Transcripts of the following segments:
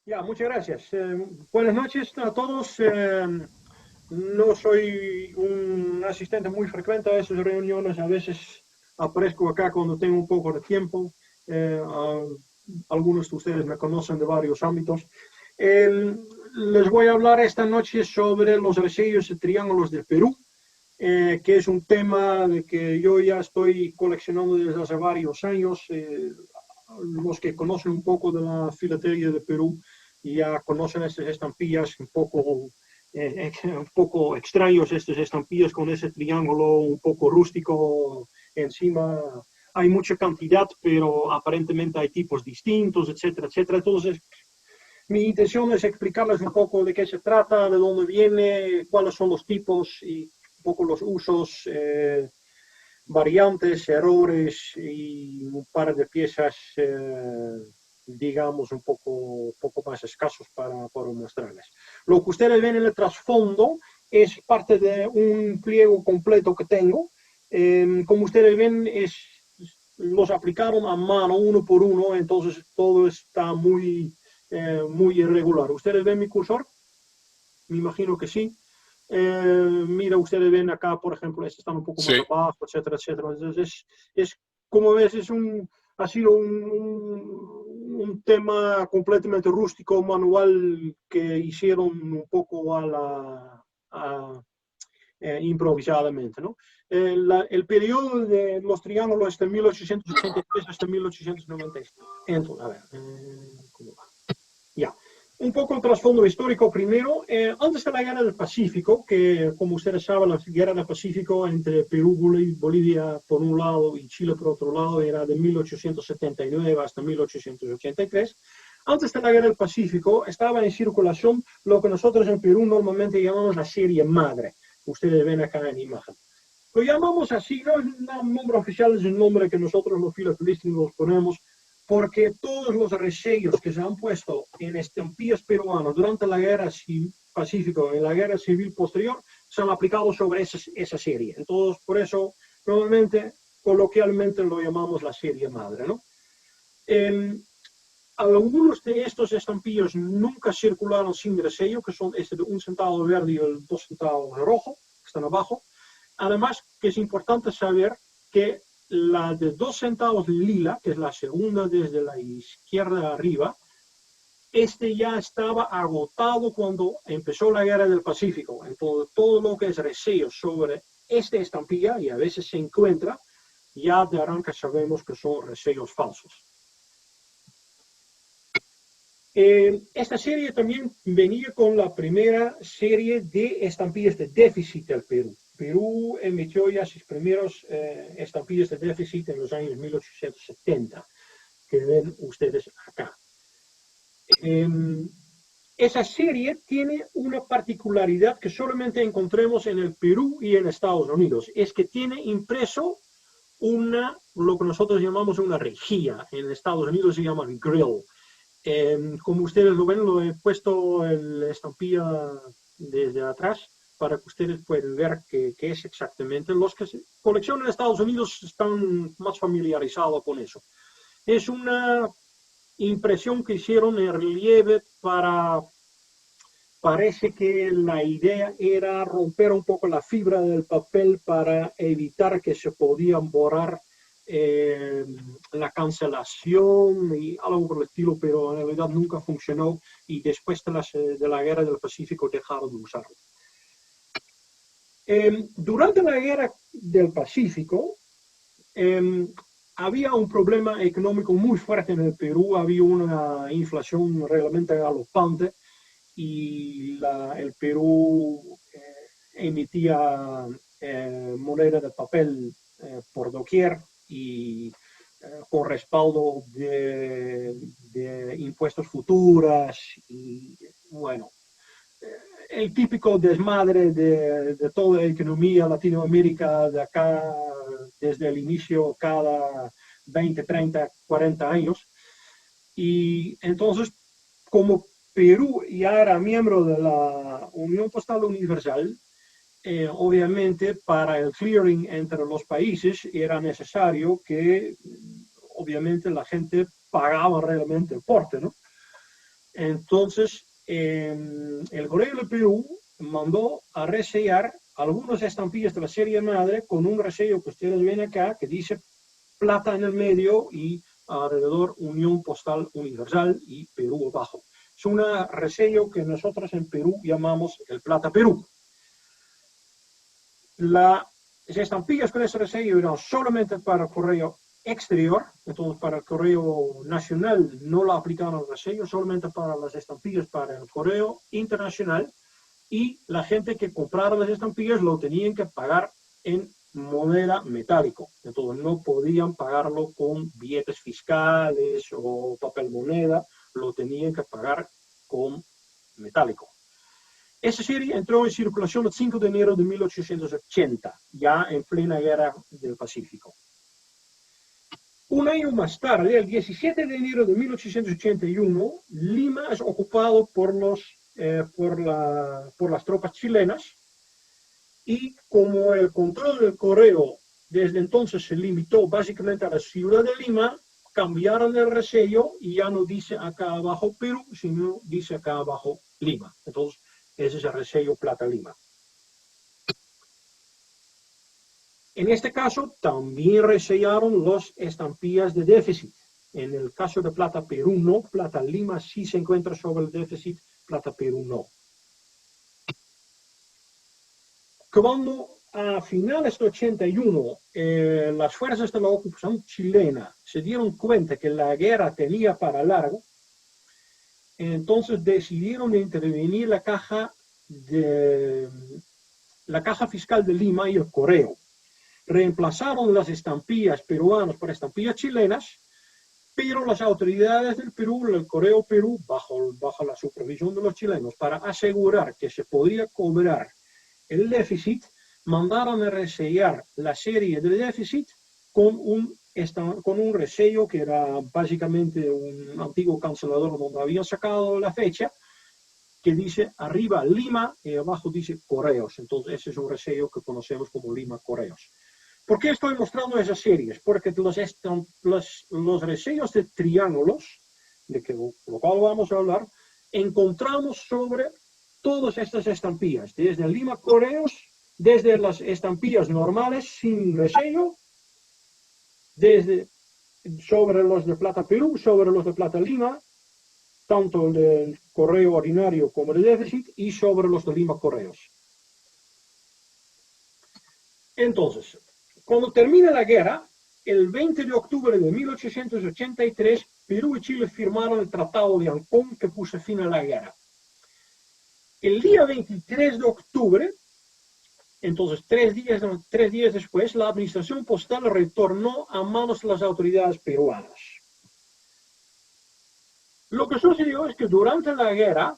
Ya, muchas gracias. Buenas noches a todos. No soy un asistente muy frecuente a esas reuniones. A veces aparezco acá cuando tengo un poco de tiempo. Algunos de ustedes me conocen de varios ámbitos. Les voy a hablar esta noche sobre los arcillos y triángulos del Perú, que es un tema de que yo ya estoy coleccionando desde hace varios años. Los que conocen un poco de la filatelia de Perú ya conocen estas estampillas un poco extraños, estas estampillas con ese triángulo un poco rústico encima. Hay mucha cantidad, pero aparentemente hay tipos distintos, etcétera, etcétera. Entonces, mi intención es explicarles un poco de qué se trata, de dónde viene, cuáles son los tipos y un poco los usos, variantes, errores y un par de piezas, digamos, poco más escasos para mostrarles. Lo que ustedes ven en el trasfondo es parte de un pliego completo que tengo. Como ustedes ven, los aplicaron a mano uno por uno, entonces todo está muy irregular. ¿Ustedes ven mi cursor? Me imagino que sí. Mira, ustedes ven acá, por ejemplo, este está un poco más Sí, abajo, etcétera, etcétera. Entonces, como ves, ha sido un tema completamente rústico, manual, que hicieron un poco improvisadamente, ¿no? El periodo de los triángulos es de 1883 hasta 1896. Entonces, a ver, ¿cómo va? Ya. Un poco el trasfondo histórico primero. Antes de la guerra del Pacífico, que como ustedes saben, la guerra del Pacífico entre Perú, Bolivia por un lado y Chile por otro lado era de 1879 hasta 1883. Antes de la guerra del Pacífico estaba en circulación lo que nosotros en Perú normalmente llamamos la serie madre. Ustedes ven acá en imagen. Lo llamamos así, no es un nombre oficial, es un nombre que nosotros los filatelistas nos ponemos porque todos los resellos que se han puesto en estampillas peruanas durante la guerra civil Pacífico, en la guerra civil posterior, se han aplicado sobre esa serie. Entonces, por eso, normalmente, coloquialmente lo llamamos la serie madre, ¿no? Eh, Algunos de estos estampillos nunca circularon sin resello, que son este de 1 centavo verde y el 2 centavos rojo, que están abajo. Además, que es importante saber que la de 2 centavos lila, que es la segunda desde la izquierda arriba, este ya estaba agotado cuando empezó la guerra del Pacífico. Entonces, todo lo que es resello sobre esta estampilla, y a veces se encuentra, ya de arranque sabemos que son resellos falsos. Esta serie también venía con la primera serie de estampillas de déficit del Perú. Perú emitió ya sus primeros estampillas de déficit en los años 1870, que ven ustedes acá. Eh, Esa serie tiene una particularidad que solamente encontremos en el Perú y en Estados Unidos, es que tiene impreso lo que nosotros llamamos una rejilla. En Estados Unidos se llama grill. Como ustedes lo ven, lo he puesto en la estampilla desde atrás para que ustedes puedan ver qué es exactamente. Los que coleccionan en Estados Unidos están más familiarizados con eso. Es una impresión que hicieron en relieve parece que la idea era romper un poco la fibra del papel para evitar que se podían borrar eh, la cancelación y algo por el estilo, pero en realidad nunca funcionó y después de la guerra del Pacífico dejaron de usarlo. Durante la guerra del Pacífico había un problema económico muy fuerte en el Perú, había una inflación realmente galopante y el Perú emitía moneda de papel por doquier y con respaldo de impuestos futuras y bueno, el típico desmadre de toda la economía Latinoamérica de acá desde el inicio cada 20, 30, 40 años. Y entonces, como Perú ya era miembro de la Unión Postal Universal, obviamente para el clearing entre los países era necesario que obviamente la gente pagaba realmente el porte, ¿no? Entonces, el Correo del Perú mandó a resellar algunas estampillas de la serie madre con un resello que ustedes ven acá, que dice plata en el medio y alrededor Unión Postal Universal y Perú abajo. Es un resello que nosotros en Perú llamamos el Plata Perú. Las estampillas con ese resello eran solamente para el correo exterior, entonces para el correo nacional no lo aplicaban el resello, solamente para las estampillas para el correo internacional, y la gente que comprara las estampillas lo tenían que pagar en moneda metálico, entonces no podían pagarlo con billetes fiscales o papel moneda, lo tenían que pagar con metálico. Esa serie entró en circulación el 5 de enero de 1880, ya en plena guerra del Pacífico. Un año más tarde, el 17 de enero de 1881, Lima es ocupado por las tropas chilenas, y como el control del correo desde entonces se limitó básicamente a la ciudad de Lima, cambiaron el resello y ya no dice acá abajo Perú, sino dice acá abajo Lima. Entonces, ese es el resello Plata Lima. En este caso, también resellaron las estampillas de déficit. En el caso de Plata Perú no, Plata Lima sí se encuentra sobre el déficit, Plata Perú no. Cuando a finales de 81 las fuerzas de la ocupación chilena se dieron cuenta que la guerra tenía para largo, entonces decidieron intervenir la caja fiscal de Lima y el correo. Reemplazaron las estampillas peruanas por estampillas chilenas, pero las autoridades del Perú, el Correo Perú, bajo la supervisión de los chilenos, para asegurar que se podía cobrar el déficit, mandaron a resellar la serie de déficit con un resello que era básicamente un antiguo cancelador donde habían sacado la fecha, que dice arriba Lima y abajo dice Correos. Entonces ese es un resello que conocemos como Lima Correos. ¿Por qué estoy mostrando esas series? Porque los resellos de triángulos, de lo cual vamos a hablar, encontramos sobre todas estas estampillas, desde Lima Correos, desde las estampillas normales sin resello, sobre los de Plata Perú, sobre los de Plata Lima, tanto el del correo ordinario como el de déficit, y sobre los de Lima Correos. Entonces, cuando termina la guerra, el 20 de octubre de 1883, Perú y Chile firmaron el Tratado de Ancón que puso fin a la guerra. El día 23 de octubre, entonces 3 días después, la administración postal retornó a manos de las autoridades peruanas. Lo que sucedió es que durante la guerra,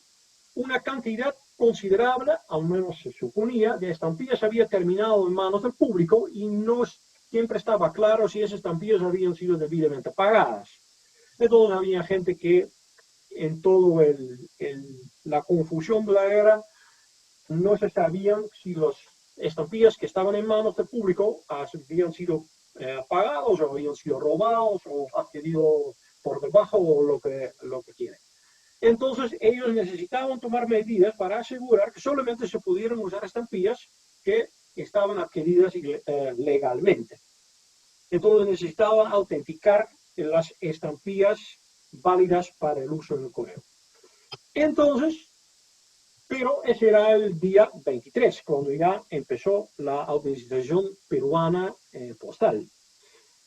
una cantidad considerable, al menos se suponía, de estampillas había terminado en manos del público y no siempre estaba claro si esas estampillas habían sido debidamente pagadas. Entonces había gente que en todo la confusión de la guerra no se sabían si las estampillas que estaban en manos del público habían sido pagados o habían sido robados o adquiridos por debajo o lo que quieren. Entonces ellos necesitaban tomar medidas para asegurar que solamente se pudieran usar estampillas que estaban adquiridas legalmente. Entonces necesitaban autenticar las estampillas válidas para el uso del correo. Entonces, pero ese era el día 23, cuando ya empezó la administración peruana postal.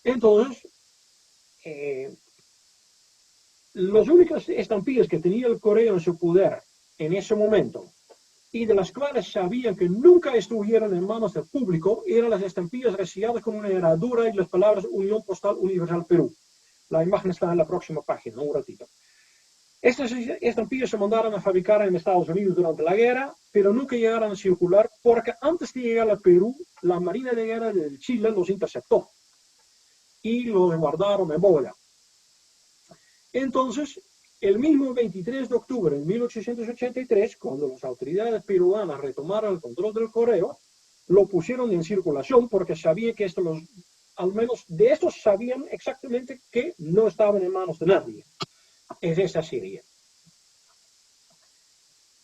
Entonces, las únicas estampillas que tenía el correo en su poder en ese momento y de las cuales sabían que nunca estuvieran en manos del público eran las estampillas reselladas con una herradura y las palabras Unión Postal Universal Perú. La imagen está en la próxima página, un ratito. Estas estampillas se mandaron a fabricar en Estados Unidos durante la guerra, pero nunca llegaron a circular porque antes de llegar a Perú, la Marina de Guerra de Chile los interceptó y los guardaron en Bogotá. Entonces, el mismo 23 de octubre de 1883, cuando las autoridades peruanas retomaron el control del correo, lo pusieron en circulación porque sabía que al menos de estos sabían exactamente que no estaban en manos de nadie. Es esta serie.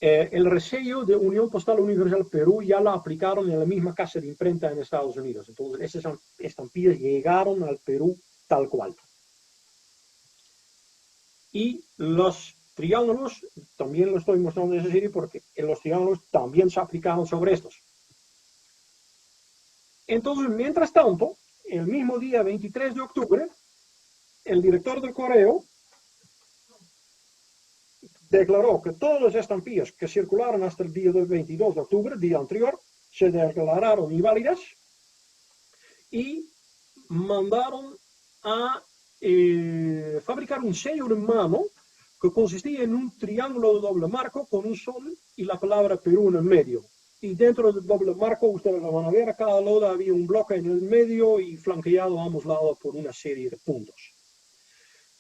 el resello de Unión Postal Universal Perú ya lo aplicaron en la misma casa de imprenta en Estados Unidos. Entonces, esas estampillas llegaron al Perú tal cual. Y los triángulos, también lo estoy mostrando en esa serie porque los triángulos también se aplicaron sobre estos. Entonces, mientras tanto, el mismo día 23 de octubre, el director del correo declaró que todas las estampillas que circularon hasta el día del 22 de octubre, día anterior, se declararon inválidas y mandaron a fabricar un sello de mano que consistía en un triángulo de doble marco con un sol y la palabra Perú en el medio. Y dentro del doble marco, ustedes lo van a ver, a cada lado había un bloque en el medio y flanqueado a ambos lados por una serie de puntos.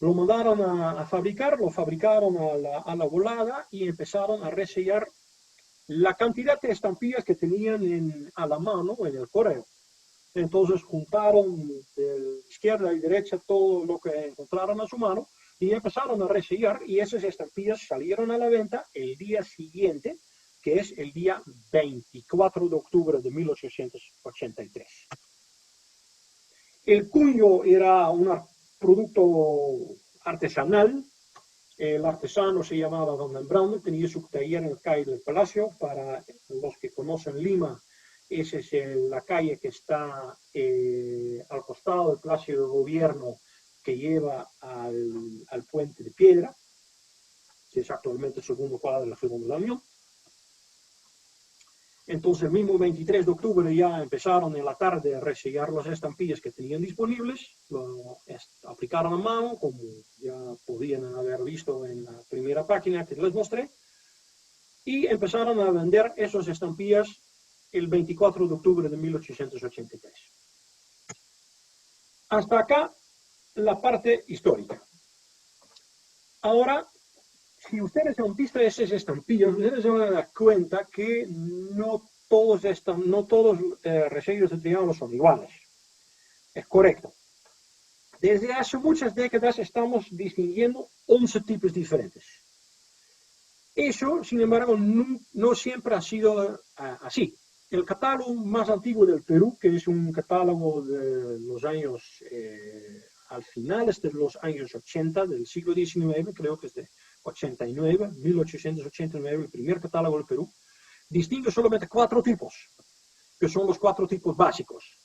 Lo mandaron a fabricar, lo fabricaron a la volada y empezaron a resellar la cantidad de estampillas que tenían a la mano en el correo. Entonces juntaron de izquierda y derecha todo lo que encontraron a su mano y empezaron a resellar, y esas estampillas salieron a la venta el día siguiente, que es el día 24 de octubre de 1883. El cuño era un producto artesanal. El artesano se llamaba Van den Brande, tenía su taller en la calle del Palacio. Para los que conocen Lima, esa es la calle que está al costado del Palacio de Gobierno, que lleva al Puente de Piedra, que es actualmente el segundo cuadro de la Segunda de la Unión. Entonces, el mismo 23 de octubre ya empezaron en la tarde a resellar las estampillas que tenían disponibles, lo aplicaron a mano, como ya podían haber visto en la primera página que les mostré, y empezaron a vender esas estampillas el 24 de octubre de 1883. Hasta acá la parte histórica. Ahora, si ustedes han visto esas estampillas, ustedes se van a dar cuenta que no todos resellos de triángulos son iguales. Es correcto. Desde hace muchas décadas estamos distinguiendo 11 tipos diferentes. Eso, sin embargo, no siempre ha sido así. El catálogo más antiguo del Perú, que es un catálogo de los años, al finales de los años 80 del siglo XIX, creo que es de 89, 1889, el primer catálogo del Perú, distingue solamente 4 tipos, que son los 4 tipos básicos.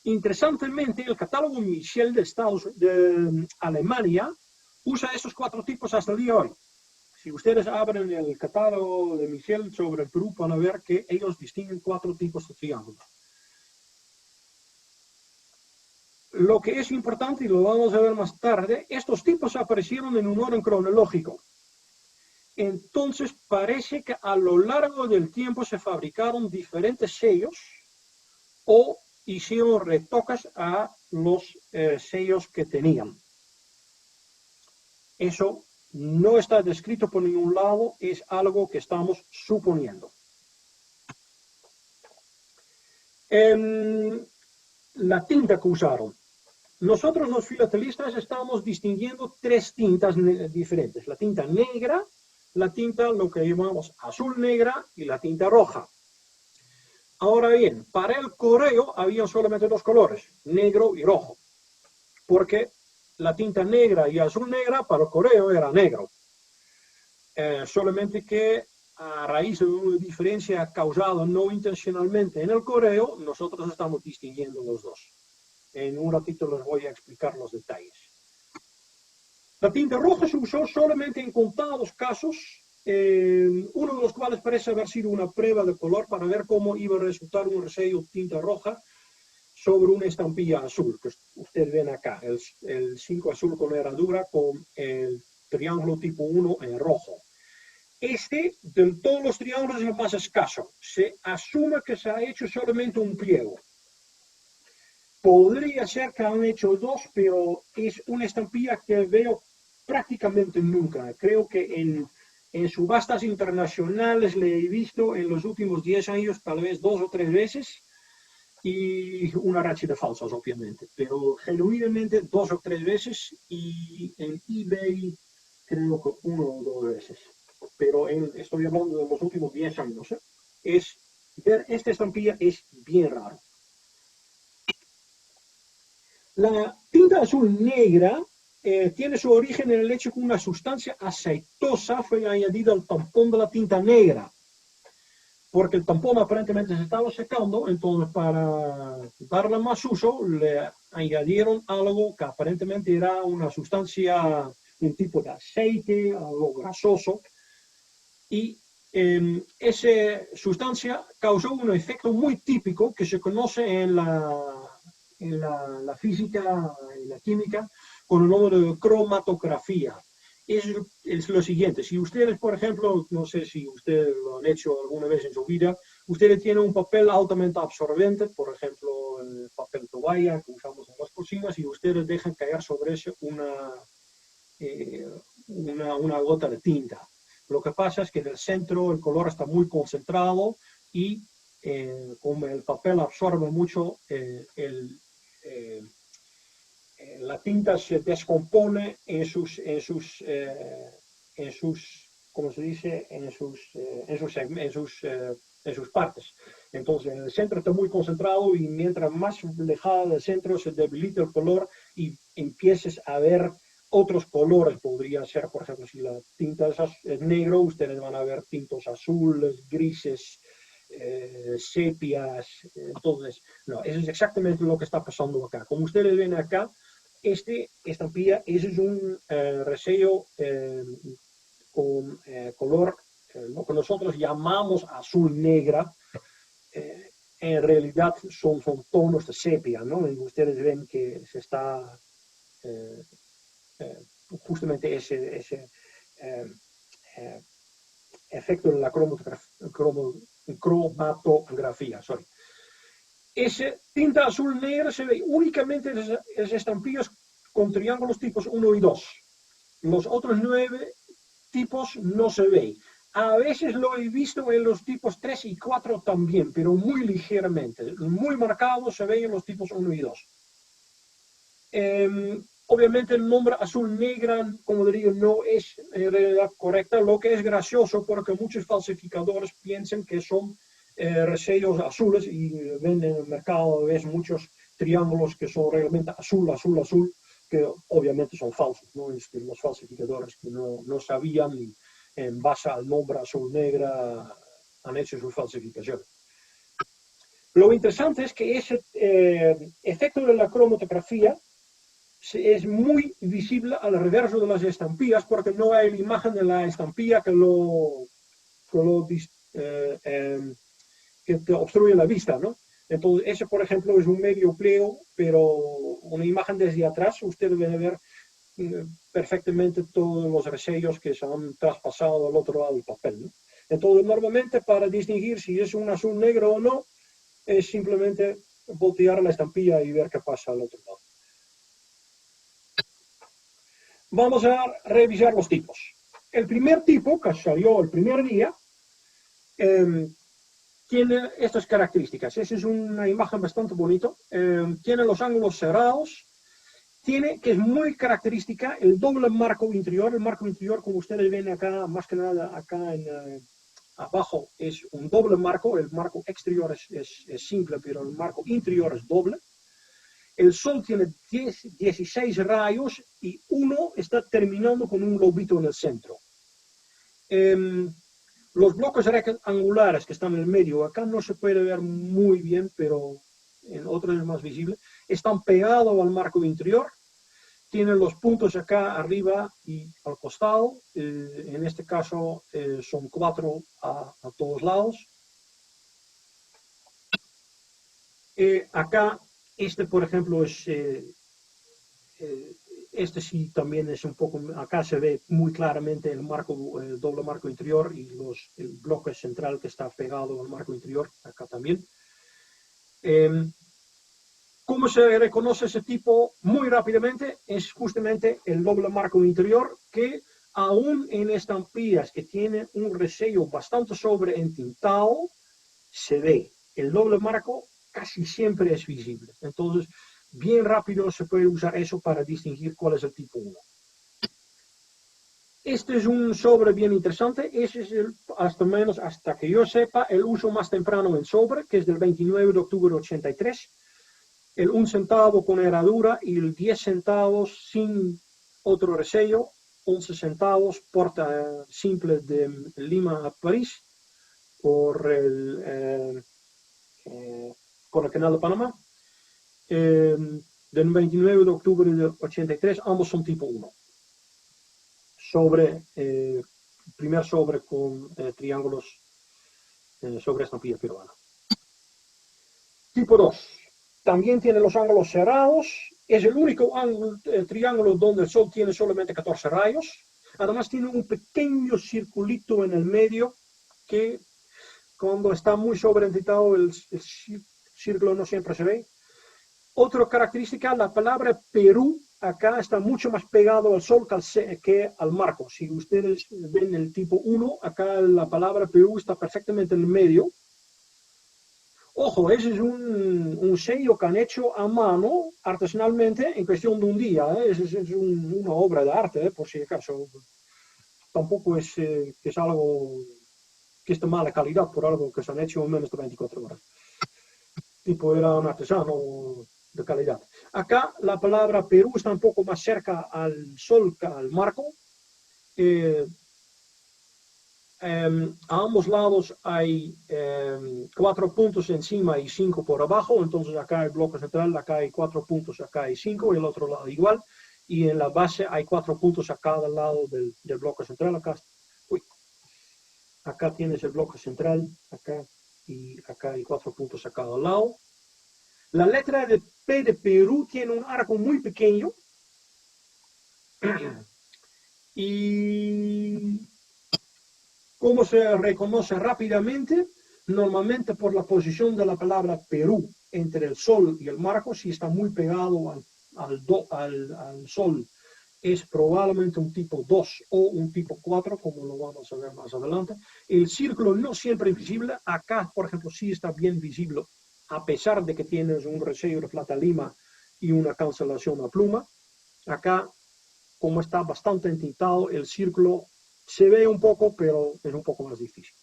Interesantemente, el catálogo Michel de Alemania usa esos 4 tipos hasta el día de hoy. Si ustedes abren el catálogo de Michel sobre el Perú, van a ver que ellos distinguen 4 tipos de triángulos. Lo que es importante, y lo vamos a ver más tarde, estos tipos aparecieron en un orden cronológico. Entonces parece que a lo largo del tiempo se fabricaron diferentes sellos o hicieron retocas a los sellos que tenían. Eso no está descrito por ningún lado, es algo que estamos suponiendo. La tinta que usaron. Nosotros los filatelistas estamos distinguiendo 3 tintas diferentes. La tinta negra, la tinta lo que llamamos azul negra y la tinta roja. Ahora bien, para el correo había solamente 2 colores, negro y rojo, porque la tinta negra y azul negra para el correo era negro. Solamente que a raíz de una diferencia causada no intencionalmente en el correo, nosotros estamos distinguiendo los 2. En un ratito les voy a explicar los detalles. La tinta roja se usó solamente en contados casos, uno de los cuales parece haber sido una prueba de color para ver cómo iba a resultar un resello tinta roja sobre una estampilla azul, que ustedes ven acá, el 5 azul con herradura con el triángulo tipo 1 en rojo. De todos los triángulos, es el más escaso. Se asume que se ha hecho solamente un pliego. Podría ser que han hecho 2, pero es una estampilla que veo prácticamente nunca. Creo que en subastas internacionales le he visto en los últimos 10 años tal vez 2 o 3 veces, y una racha de falsas, obviamente, pero genuinamente 2 o 3 veces, y en eBay creo que 1 o 2 veces. pero estoy hablando de los últimos 10 años, ver esta estampilla es bien raro. La tinta azul negra tiene su origen en el hecho que una sustancia aceitosa fue añadida al tampón de la tinta negra, porque el tampón aparentemente se estaba secando, entonces para darle más uso le añadieron algo que aparentemente era una sustancia, un tipo de aceite, algo grasoso, y esa sustancia causó un efecto muy típico que se conoce en la física y la química con el nombre de cromatografía. Es lo siguiente, si ustedes, por ejemplo, no sé si ustedes lo han hecho alguna vez en su vida, ustedes tienen un papel altamente absorbente, por ejemplo, el papel toalla que usamos en las cocinas, y ustedes dejan caer sobre eso una gota de tinta. Lo que pasa es que en el centro el color está muy concentrado y como el papel absorbe mucho, la tinta se descompone ¿cómo se dice? En sus partes. Entonces, en el centro está muy concentrado y mientras más alejado del centro se debilita el color y empieces a ver otros colores. Podría ser, por ejemplo, si la tinta es negro, ustedes van a ver tintos azules, grises, sepias. Entonces, no, eso es exactamente lo que está pasando acá. Como ustedes ven acá, estampilla es un resello con color, lo que nosotros llamamos azul negra, en realidad son tonos de sepia, ¿no? Y ustedes ven que se está justamente ese efecto de la cromatografía. Sorry. Esa tinta azul negra se ve únicamente en las estampillas con triángulos tipos 1 y 2. Los otros 9 tipos no se ve. A veces lo he visto en los tipos 3 y 4 también, pero muy ligeramente. Muy marcado se ve en los tipos 1 y 2. Obviamente el nombre azul negra, como diría, no es en realidad correcta, lo que es gracioso porque muchos falsificadores piensan que son resellos azules y ven en el mercado, ves muchos triángulos que son realmente azul, azul, azul, que obviamente son falsos, ¿no? Es que los falsificadores que no sabían y en base al nombre azul negra han hecho sus falsificaciones. Lo interesante es que ese efecto de la cromatografía es muy visible al reverso de las estampillas porque no hay la imagen de la estampilla que te obstruye la vista, ¿no? Entonces, ese, por ejemplo, es un medio pliego, pero una imagen desde atrás, usted debe ver perfectamente todos los resellos que se han traspasado al otro lado del papel, ¿no? Entonces, normalmente para distinguir si es un azul negro o no, es simplemente voltear la estampilla y ver qué pasa al otro lado. Vamos a revisar los tipos. El primer tipo, que salió el primer día, tiene estas características. Esa es una imagen bastante bonita. Tiene los ángulos cerrados. Tiene, que es muy característica, el doble marco interior. El marco interior, como ustedes ven acá, más que nada acá abajo, es un doble marco. El marco exterior es simple, pero el marco interior es doble. El Sol tiene 16 rayos y uno está terminando con un lobito en el centro. Los bloques rectangulares que están en el medio, acá no se puede ver muy bien, pero en otros es más visible, están pegados al marco interior. Tienen los puntos acá arriba y al costado. En este caso son 4 a todos lados. Acá, por ejemplo, es... este sí también es un poco, acá se ve muy claramente el doble marco interior y el bloque central que está pegado al marco interior, acá también. ¿Cómo se reconoce ese tipo? Muy rápidamente, es justamente el doble marco interior que aún en estampillas que tienen un resello bastante sobreentintado, se ve. El doble marco casi siempre es visible. Entonces, bien rápido se puede usar eso para distinguir cuál es el tipo 1. Este es un sobre bien interesante. Ese es, hasta menos hasta que yo sepa, el uso más temprano en sobre, que es del 29 de octubre de 83. El 1 centavo con herradura y el 10 centavos sin otro resello. 11 centavos, porta simple de Lima a París por el canal de Panamá. Del 29 de octubre de 83, ambos son tipo 1. Sobre, primer sobre con triángulos sobre estampilla peruana. Tipo 2. También tiene los ángulos cerrados. Es el único triángulo donde el sol tiene solamente 14 rayos. Además tiene un pequeño circulito en el medio que cuando está muy sobreentitado el círculo no siempre se ve. Otra característica, la palabra Perú acá está mucho más pegado al sol que al marco. Si ustedes ven el tipo 1, acá la palabra Perú está perfectamente en el medio. Ojo, ese es un sello que han hecho a mano, artesanalmente, en cuestión de un día. Es una obra de arte, por si acaso. Tampoco es que es algo que es de mala calidad por algo que se han hecho en menos de 24 horas. Tipo, era un artesano de calidad. Acá la palabra Perú está un poco más cerca al sol que al marco. A ambos lados hay 4 puntos encima y 5 por abajo. Entonces acá hay bloque central, acá hay 4 puntos, acá hay 5 y el otro lado igual. Y en la base hay 4 puntos a cada lado del bloque central. Acá tienes el bloque central, acá y acá hay 4 puntos a cada lado. La letra de P de Perú tiene un arco muy pequeño. Y ¿cómo se reconoce rápidamente? Normalmente por la posición de la palabra Perú entre el sol y el marco. Si está muy pegado al sol, es probablemente un tipo 2 o un tipo 4, como lo vamos a ver más adelante. El círculo no siempre es visible. Acá, por ejemplo, sí está bien visible, a pesar de que tienes un resello de plata lima y una cancelación a pluma. Acá, como está bastante entintado, el círculo se ve un poco, pero es un poco más difícil.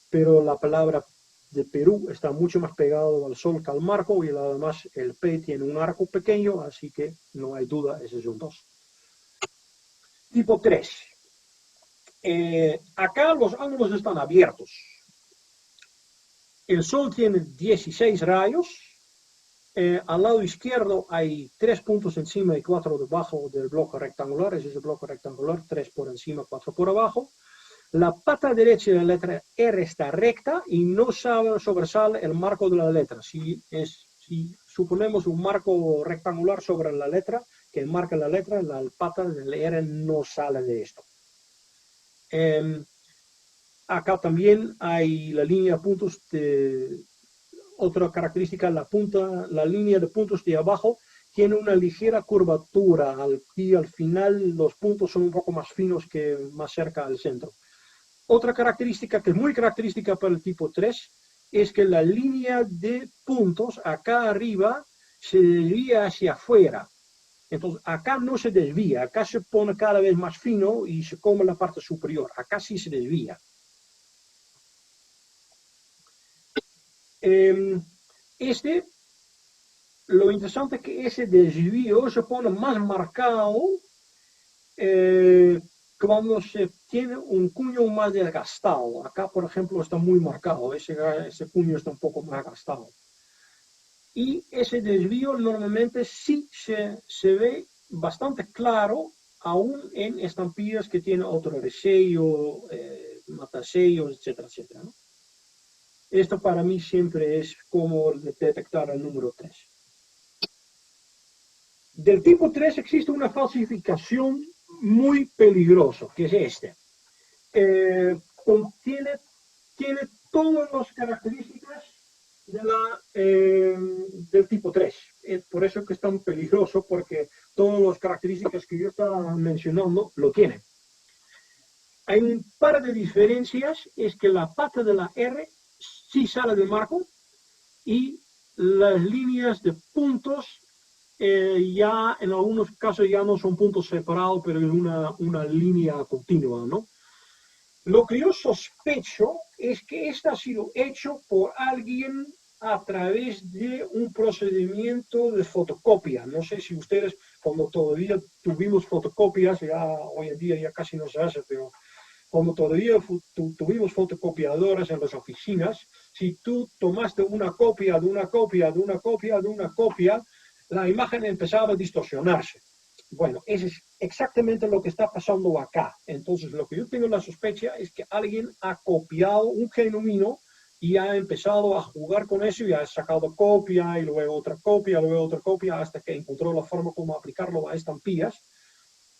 Pero la palabra de Perú está mucho más pegado al sol que al marco, y además el P tiene un arco pequeño, así que no hay duda, ese es un 2. Tipo 3. Acá los ángulos están abiertos. El sol tiene 16 rayos. Al lado izquierdo hay 3 puntos encima y 4 debajo del bloque rectangular. Ese es el bloque rectangular, 3 por encima, 4 por abajo. La pata derecha de la letra R está recta y no sobresale el marco de la letra. Si suponemos un marco rectangular sobre la letra que marca la letra, la pata de la R no sale de esto. Acá también hay la línea de puntos otra característica, la línea de puntos de abajo tiene una ligera curvatura y al final los puntos son un poco más finos que más cerca al centro. Otra característica que es muy característica para el tipo 3 es que la línea de puntos acá arriba se desvía hacia afuera. Entonces acá no se desvía, acá se pone cada vez más fino y se come la parte superior. Acá sí se desvía. Lo interesante es que ese desvío se pone más marcado cuando se tiene un cuño más desgastado. Acá, por ejemplo, está muy marcado, ese cuño está un poco más gastado. Y ese desvío normalmente sí se ve bastante claro, aún en estampillas que tienen otro resello, matasellos, etcétera, etcétera, ¿no? Esto para mí siempre es como detectar el número 3. Del tipo 3 existe una falsificación muy peligrosa, que es este. Tiene todas las características del tipo 3. Es por eso que es tan peligroso, porque todas las características que yo estaba mencionando lo tienen. Hay un par de diferencias, es que la pata de la R sí sale del marco y las líneas de puntos ya en algunos casos ya no son puntos separados, pero es una línea continua, ¿no? Lo que yo sospecho es que esto ha sido hecho por alguien a través de un procedimiento de fotocopia. No sé si ustedes, cuando todavía tuvimos fotocopias, ya hoy en día ya casi no se hace, pero cuando todavía tuvimos fotocopiadoras en las oficinas, si tú tomaste una copia de una copia de una copia de una copia, la imagen empezaba a distorsionarse. Bueno, eso es exactamente lo que está pasando acá. Entonces, lo que yo tengo la sospecha es que alguien ha copiado un genuino y ha empezado a jugar con eso y ha sacado copia y luego otra copia, hasta que encontró la forma como aplicarlo a estampillas.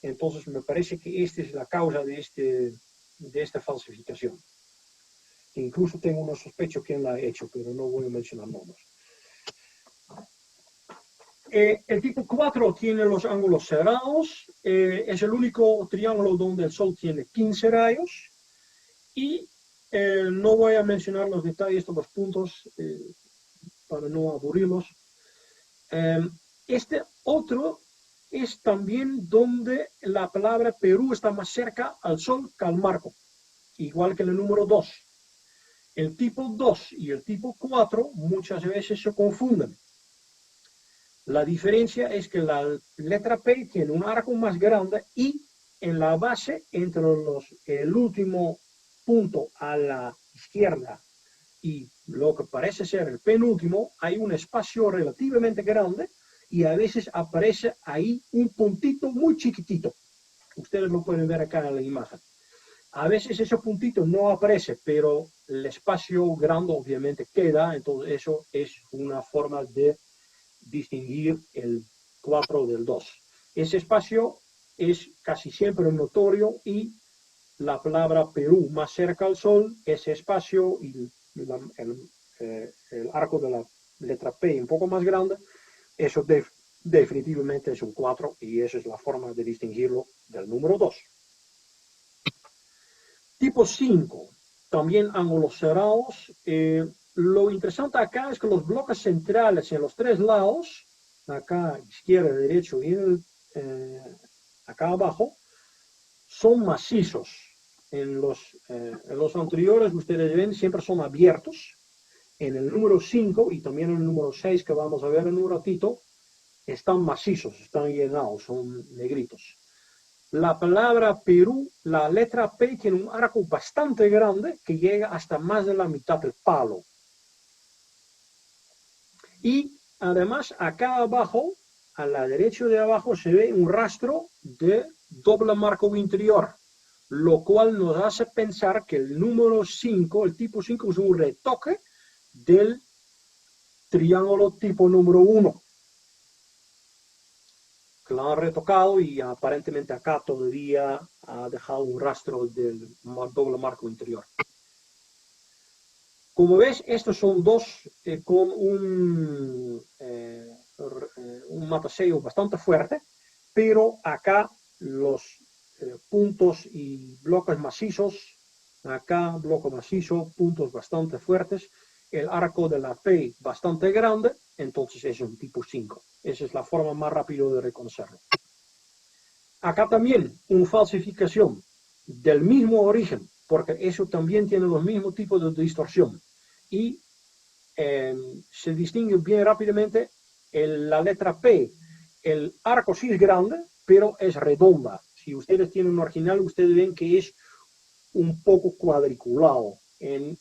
Entonces, me parece que esta es la causa de esta falsificación. Incluso tengo una sospecha quién la ha hecho, pero no voy a mencionar nombres. El tipo 4 tiene los ángulos cerrados, es el único triángulo donde el Sol tiene 15 rayos y no voy a mencionar los detalles de los puntos para no aburrirlos. Este otro es también donde la palabra Perú está más cerca al Sol que al marco, igual que el número 2. El tipo 2 y el tipo 4 muchas veces se confunden. La diferencia es que la letra P tiene un arco más grande y en la base, entre el último punto a la izquierda y lo que parece ser el penúltimo, hay un espacio relativamente grande y a veces aparece ahí un puntito muy chiquitito. Ustedes lo pueden ver acá en la imagen. A veces ese puntito no aparece, pero el espacio grande obviamente queda, entonces eso es una forma de distinguir el 4 del 2. Ese espacio es casi siempre notorio y la palabra Perú más cerca al Sol, ese espacio y el arco de la letra P un poco más grande, eso definitivamente es un 4 y esa es la forma de distinguirlo del número 2. Tipo 5, también ángulos cerrados. Lo interesante acá es que los bloques centrales en los tres lados, acá izquierda, derecho y acá abajo, son macizos. En los anteriores, ustedes ven, siempre son abiertos. En el número 5 y también en el número 6, que vamos a ver en un ratito, están macizos, están llenados, son negritos. La palabra Perú, la letra P tiene un arco bastante grande que llega hasta más de la mitad del palo. Y además acá abajo, a la derecha de abajo, se ve un rastro de doble marco interior, lo cual nos hace pensar que el número 5, el tipo 5, es un retoque del triángulo tipo número 1. Que lo han retocado y aparentemente acá todavía ha dejado un rastro del doble marco interior. Como ves, estos son dos con un mataseo bastante fuerte, pero acá los puntos y bloques macizos, acá bloque macizo, puntos bastante fuertes, el arco de la P bastante grande, entonces es un tipo 5. Esa es la forma más rápida de reconocerlo. Acá también una falsificación del mismo origen, porque eso también tiene los mismos tipos de distorsión. Y se distingue bien rápidamente la letra P. El arco sí es grande, pero es redonda. Si ustedes tienen un original, ustedes ven que es un poco cuadriculado. En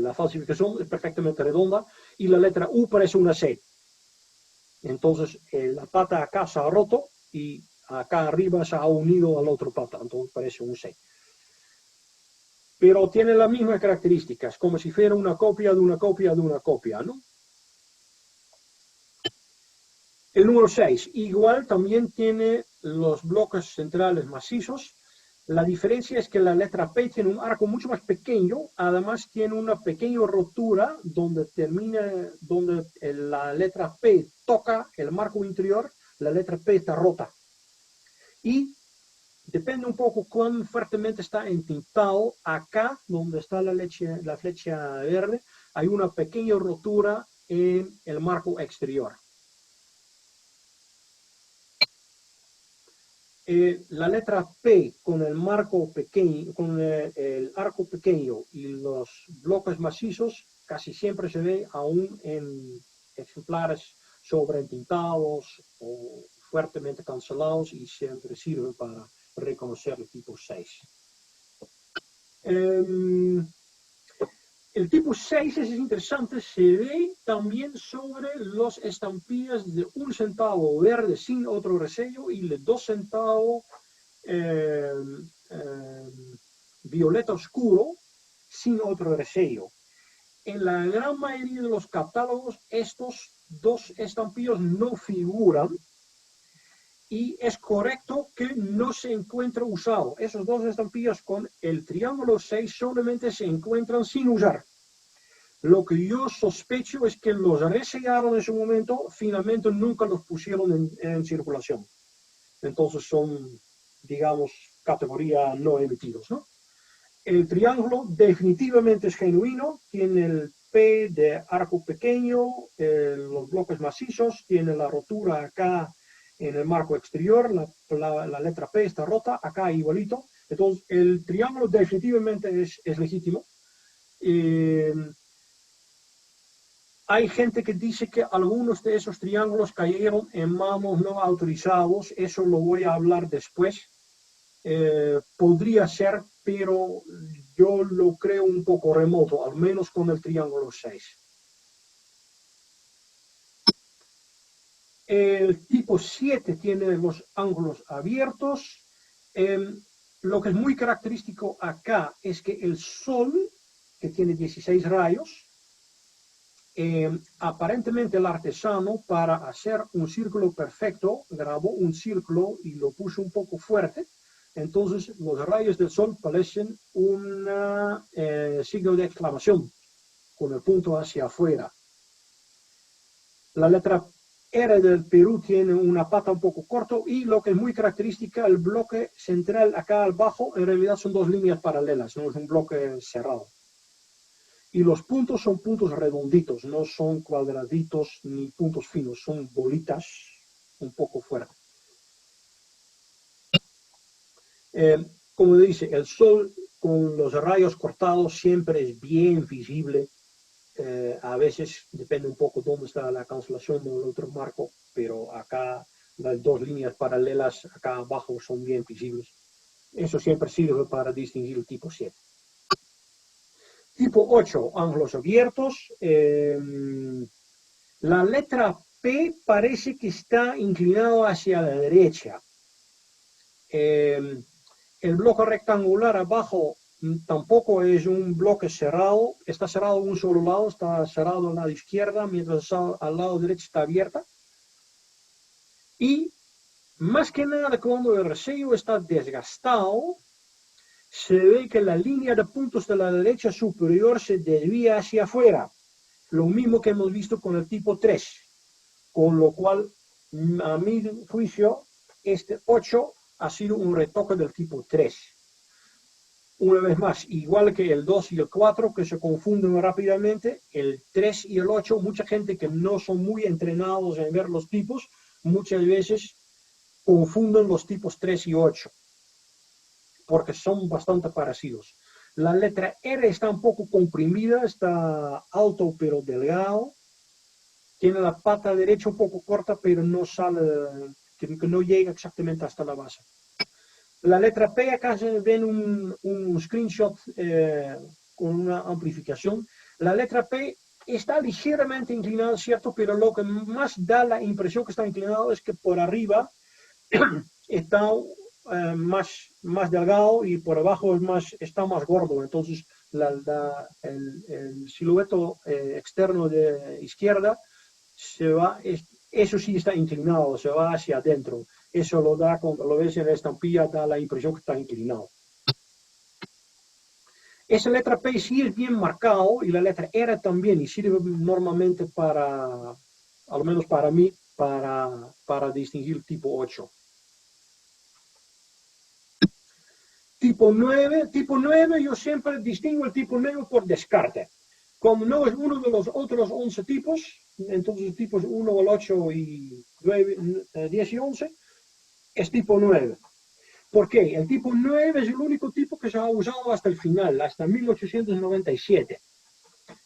la falsificación es perfectamente redonda y la letra U parece una C. Entonces la pata acá se ha roto y acá arriba se ha unido a la otra pata, entonces parece un C. Pero tiene las mismas características, como si fuera una copia de una copia de una copia, ¿no? El número 6, igual también tiene los bloques centrales macizos. La diferencia es que la letra P tiene un arco mucho más pequeño, además tiene una pequeña rotura donde donde la letra P toca el marco interior, la letra P está rota. Y depende un poco cuán fuertemente está entintado. Acá, donde está la flecha verde, hay una pequeña rotura en el marco exterior. La letra P con el marco pequeño, con el arco pequeño y los bloques macizos, casi siempre se ve aún en ejemplares sobretintados o fuertemente cancelados y siempre sirve para reconocer el tipo 6. El tipo 6 es interesante, se ve también sobre los estampillas de 1 centavo verde sin otro resello y de 2 centavos violeta oscuro sin otro resello. En la gran mayoría de los catálogos estos dos estampillos no figuran y es correcto que no se encuentra usado. Esos dos estampillas con el triángulo 6 solamente se encuentran sin usar. Lo que yo sospecho es que los resellaron en su momento, finalmente nunca los pusieron en circulación. Entonces son, digamos, categoría no emitidos, ¿no? El triángulo definitivamente es genuino, tiene el P de arco pequeño, los bloques macizos, tiene la rotura acá en el marco exterior, la letra P está rota, acá igualito. Entonces el triángulo definitivamente es legítimo. Hay gente que dice que algunos de esos triángulos cayeron en manos no autorizados, eso lo voy a hablar después. Podría ser, pero yo lo creo un poco remoto, al menos con el triángulo 6. El tipo 7 tiene los ángulos abiertos. Lo que es muy característico acá es que el Sol, que tiene 16 rayos, aparentemente el artesano, para hacer un círculo perfecto, grabó un círculo y lo puso un poco fuerte. Entonces los rayos del sol parecen un signo de exclamación, con el punto hacia afuera. La letra R del Perú tiene una pata un poco corto y lo que es muy característica, el bloque central acá abajo, en realidad son dos líneas paralelas, no es un bloque cerrado. Y los puntos son puntos redonditos, no son cuadraditos ni puntos finos, son bolitas un poco fuera. Como dice, el sol con los rayos cortados siempre es bien visible. A veces depende un poco dónde está la cancelación del otro marco, pero acá las dos líneas paralelas acá abajo son bien visibles. Eso siempre sirve para distinguir el tipo 7. Tipo 8, ángulos abiertos. La letra P parece que está inclinado hacia la derecha. El bloque rectangular abajo tampoco es un bloque cerrado. Está cerrado a un solo lado, está cerrado al lado izquierdo, mientras al lado derecho está abierta. Y más que nada, cuando el resello está desgastado, se ve que la línea de puntos de la derecha superior se desvía hacia afuera. Lo mismo que hemos visto con el tipo 3. Con lo cual, a mi juicio, este 8 ha sido un retoque del tipo 3. Una vez más, igual que el 2 y el 4, que se confunden rápidamente, el 3 y el 8, mucha gente que no son muy entrenados en ver los tipos, muchas veces confunden los tipos 3 y 8, porque son bastante parecidos. La letra R está un poco comprimida, está alto pero delgado. Tiene la pata derecha un poco corta, pero no sale, que no llega exactamente hasta la base. La letra P, acá se ven un screenshot con una amplificación. La letra P está ligeramente inclinada, ¿cierto? Pero lo que más da la impresión que está inclinado es que por arriba está más delgado y por abajo está más gordo. Entonces, el silueto externo de izquierda eso sí está inclinado, se va hacia adentro. Eso lo da, cuando lo ves en la estampilla, da la impresión que está inclinado. Esa letra P sí es bien marcado y la letra R también, y sirve normalmente para, al menos para mí, para distinguir el tipo 8. Tipo 9, yo siempre distingo el tipo 9 por descarte. Como no es uno de los otros 11 tipos, entonces tipos 1 al 8 y 9, 10 y 11, es tipo 9. ¿Por qué? El tipo 9 es el único tipo que se ha usado hasta el final, hasta 1897.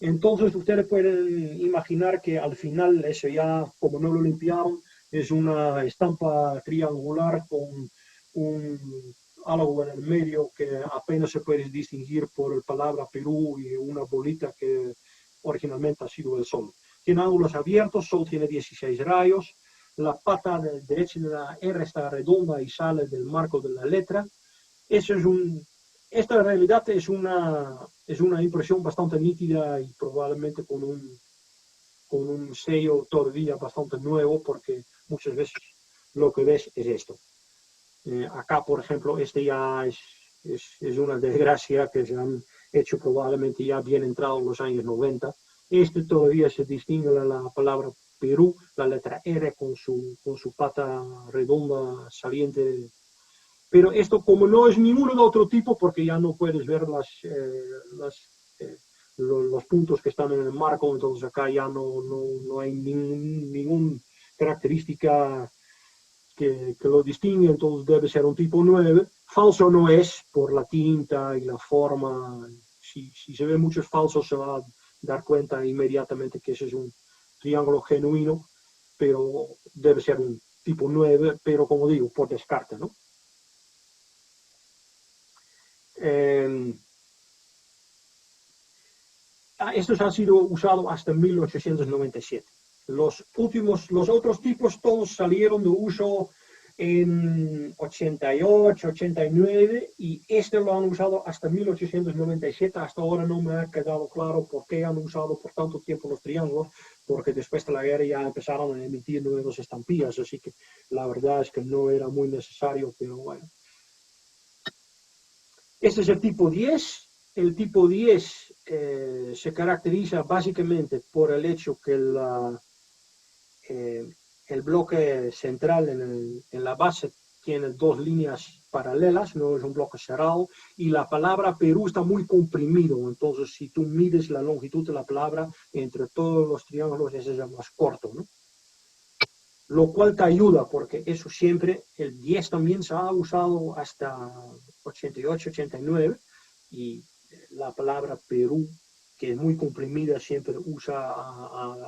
Entonces ustedes pueden imaginar que al final eso ya, como no lo limpiaron, es una estampa triangular con un, algo en el medio que apenas se puede distinguir por la palabra Perú y una bolita que originalmente ha sido el sol. Tiene ángulos abiertos, sol tiene 16 rayos, la pata derecha de la R está redonda y sale del marco de la letra. Eso es esta en realidad es una impresión bastante nítida y probablemente con un sello todavía bastante nuevo, porque muchas veces lo que ves es esto. Acá, por ejemplo, este ya es una desgracia que se han hecho probablemente ya bien entrado en los años 90. Este todavía se distingue la palabra Perú, la letra R con su pata redonda saliente. Pero esto, como no es ninguno de otro tipo, porque ya no puedes ver los puntos que están en el marco, entonces acá ya no hay ninguna característica que lo distingue, entonces debe ser un tipo 9. Falso no es por la tinta y la forma. Si se ven muchos falsos, se va a dar cuenta inmediatamente que ese es un triángulo genuino, pero debe ser un tipo 9, pero como digo, por descarte, ¿no? Eh, estos han sido usados hasta 1897. Los otros tipos todos salieron de uso en 88, 89 y este lo han usado hasta 1897. Hasta ahora no me ha quedado claro por qué han usado por tanto tiempo los triángulos, porque después de la guerra ya empezaron a emitir nuevas estampillas, así que la verdad es que no era muy necesario, pero bueno. Este es el tipo 10. El tipo 10 se caracteriza básicamente por el hecho que el bloque central en la base tiene dos líneas paralelas, no es un bloque cerrado, y la palabra Perú está muy comprimido. Entonces, si tú mides la longitud de la palabra entre todos los triángulos, ese es el más corto, ¿no? Lo cual te ayuda, porque eso siempre, el 10 también se ha usado hasta 88, 89, y la palabra Perú, que es muy comprimida, siempre usa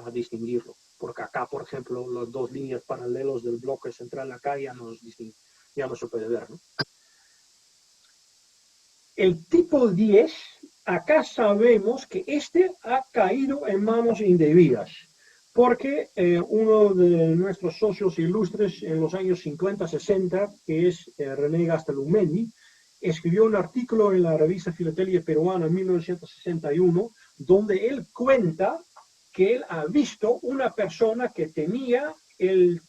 a distinguirlo, porque acá, por ejemplo, las dos líneas paralelas del bloque central acá ya no se puede ver, ¿no? El tipo 10, acá sabemos que este ha caído en manos indebidas, porque uno de nuestros socios ilustres en los años 50-60, que es René Gastelumendi, escribió un artículo en la revista Filatelia Peruana en 1961, donde él cuenta que él ha visto una persona que tenía el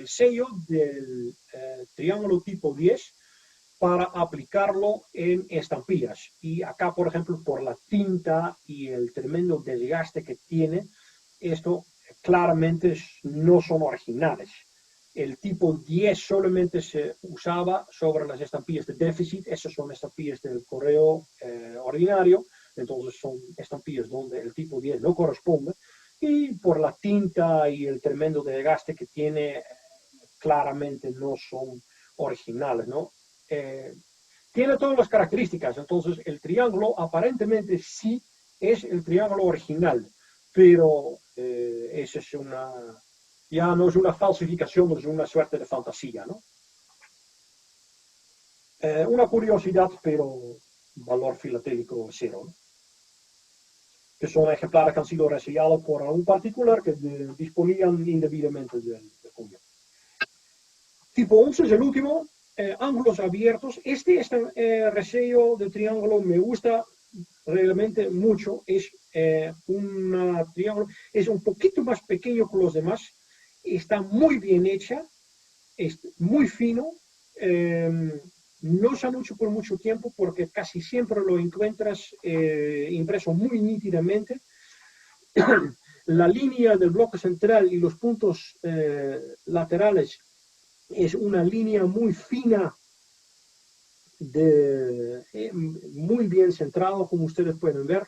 sello del triángulo tipo 10 para aplicarlo en estampillas. Y acá, por ejemplo, por la tinta y el tremendo desgaste que tiene, esto claramente no son originales. El tipo 10 solamente se usaba sobre las estampillas de déficit, esas son estampillas del correo ordinario, entonces son estampillas donde el tipo 10 no corresponde, y por la tinta y el tremendo desgaste que tiene, claramente no son originales, ¿no? Eh, tiene todas las características, entonces el triángulo aparentemente sí es el triángulo original, pero eso es ya no es una falsificación, es una suerte de fantasía, ¿no? Una curiosidad, pero valor filatélico cero, ¿no? Que son ejemplares que han sido resellados por un particular que disponían indebidamente del código. Tipo 11 es el último, ángulos abiertos. Este resello de triángulo me gusta realmente mucho. Es un triángulo, es un poquito más pequeño que los demás. Está muy bien hecha, es muy fino. No se han hecho por mucho tiempo porque casi siempre lo encuentras impreso muy nítidamente. La línea del bloque central y los puntos laterales es una línea muy fina, muy bien centrado, como ustedes pueden ver.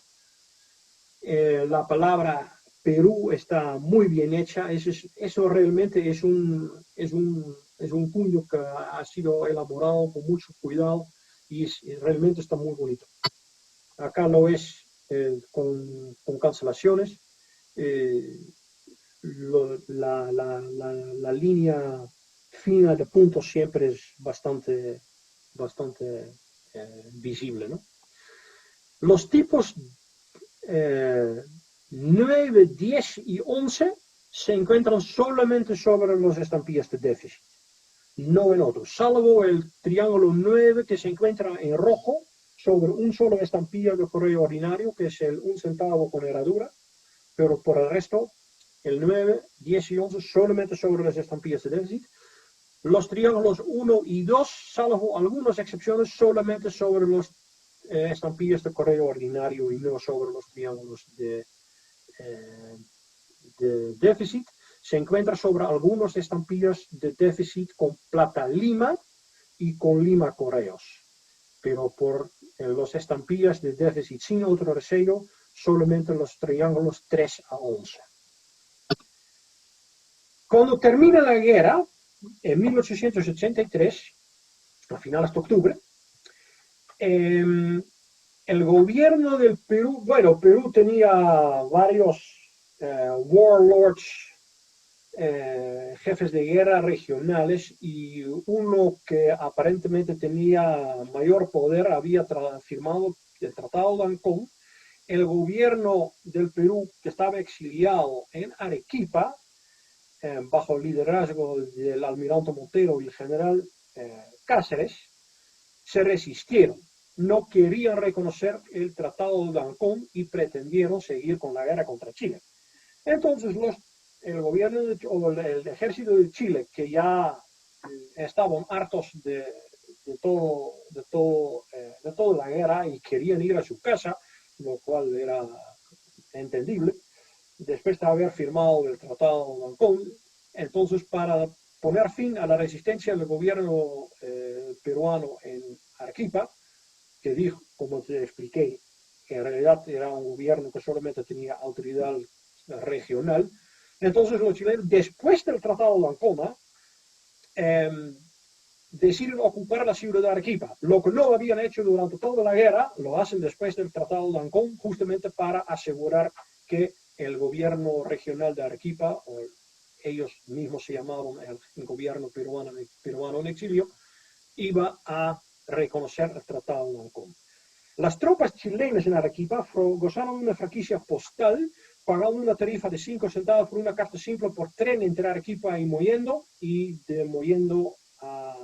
La palabra Perú está muy bien hecha. Eso realmente es un Es un puño que ha sido elaborado con mucho cuidado y realmente está muy bonito. Acá lo es con cancelaciones. La línea fina de puntos siempre es bastante visible, ¿no? Los tipos 9, 10 y 11 se encuentran solamente sobre las estampillas de déficit, no en otros, salvo el triángulo 9 que se encuentra en rojo sobre un solo estampilla de correo ordinario, que es el 1 centavo con herradura, pero por el resto, el 9, 10 y 11 solamente sobre las estampillas de déficit. Los triángulos 1 y 2, salvo algunas excepciones, solamente sobre los estampillas de correo ordinario y no sobre los triángulos de déficit. Se encuentra sobre algunas estampillas de déficit con plata lima y con lima correos, pero por las estampillas de déficit sin otro resello, solamente los triángulos 3 a 11. Cuando termina la guerra, en 1883, a finales de octubre, el gobierno del Perú, bueno, Perú tenía varios warlords, jefes de guerra regionales, y uno que aparentemente tenía mayor poder había firmado el Tratado de Ancón. El gobierno del Perú, que estaba exiliado en Arequipa, bajo el liderazgo del almirante Montero y el general Cáceres, se resistieron. No querían reconocer el Tratado de Ancón y pretendieron seguir con la guerra contra Chile. Entonces el gobierno o el ejército de Chile, que ya estaban hartos de toda la guerra y querían ir a su casa, lo cual era entendible, después de haber firmado el Tratado de Ancón. Entonces, para poner fin a la resistencia del gobierno peruano en Arequipa, que dijo, como te expliqué, que en realidad era un gobierno que solamente tenía autoridad regional. Entonces los chilenos, después del Tratado de Ancona, deciden ocupar la ciudad de Arequipa. Lo que no habían hecho durante toda la guerra, lo hacen después del Tratado de Ancón, justamente para asegurar que el gobierno regional de Arequipa, o ellos mismos se llamaban el gobierno peruano en exilio, iba a reconocer el Tratado de Ancón. Las tropas chilenas en Arequipa gozaron de una franquicia postal, pagando una tarifa de 5 centavos por una carta simple por tren entre Arequipa y Mollendo, y de Mollendo a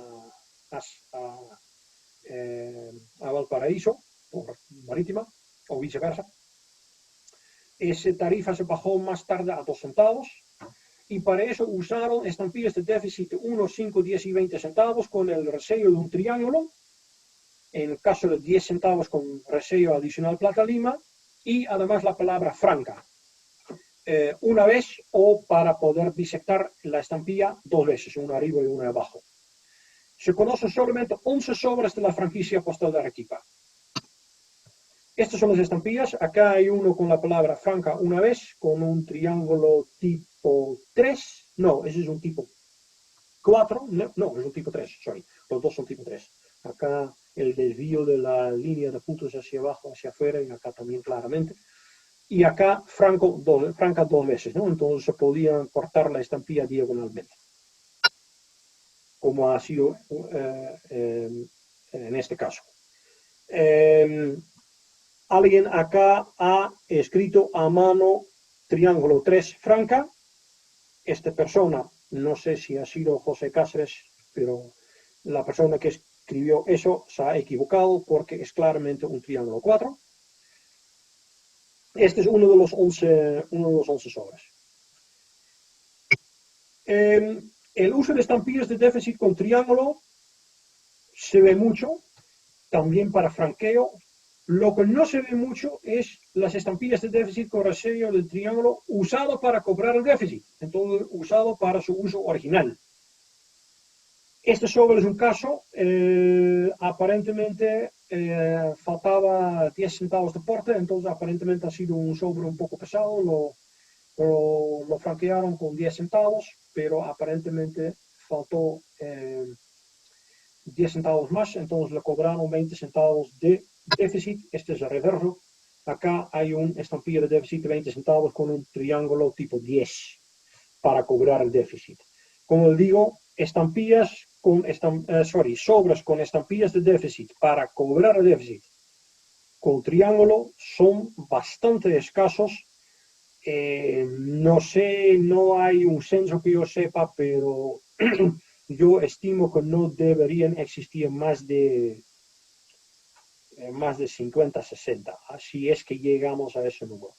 Valparaíso, por marítima, o viceversa. Esa tarifa se bajó más tarde a 2 centavos, y para eso usaron estampillas de déficit de 1, 5, 10 y 20 centavos con el resello de un triángulo, en el caso de 10 centavos con resello adicional plata lima, y además la palabra franca, una vez, o para poder disectar la estampilla 2 veces, una arriba y una abajo. Se conocen solamente 11 sobres de la franquicia postal de Arequipa. Estas son las estampillas. Acá hay uno con la palabra franca una vez, con un triángulo tipo 3. No, ese es un tipo 4. No, es un tipo 3, sorry. Los dos son tipo 3. Acá el desvío de la línea de puntos hacia abajo, hacia afuera, y acá también claramente. Y acá franca 2 veces, ¿no? Entonces se podía cortar la estampilla diagonalmente, como ha sido en este caso. Alguien acá ha escrito a mano triángulo 3 franca. Esta persona, no sé si ha sido José Cáceres, pero la persona que escribió eso se ha equivocado porque es claramente un triángulo 4. Este es uno de los 11 sobres. El uso de estampillas de déficit con triángulo se ve mucho, también para franqueo. Lo que no se ve mucho es las estampillas de déficit con resello del triángulo usado para cobrar el déficit, entonces usado para su uso original. Este sobre es un caso, aparentemente faltaba 10 centavos de porte, entonces aparentemente ha sido un sobre un poco pesado, lo franquearon con 10 centavos, pero aparentemente faltó 10 centavos más, entonces le cobraron 20 centavos de déficit. Este es el reverso. Acá hay un estampilla de déficit de 20 centavos con un triángulo tipo 10 para cobrar el déficit. Como les digo, sobres con estampillas de déficit para cobrar el déficit con triángulo son bastante escasos. No sé, no hay un censo que yo sepa, pero yo estimo que no deberían existir más de 50, 60. Así es que llegamos a ese número.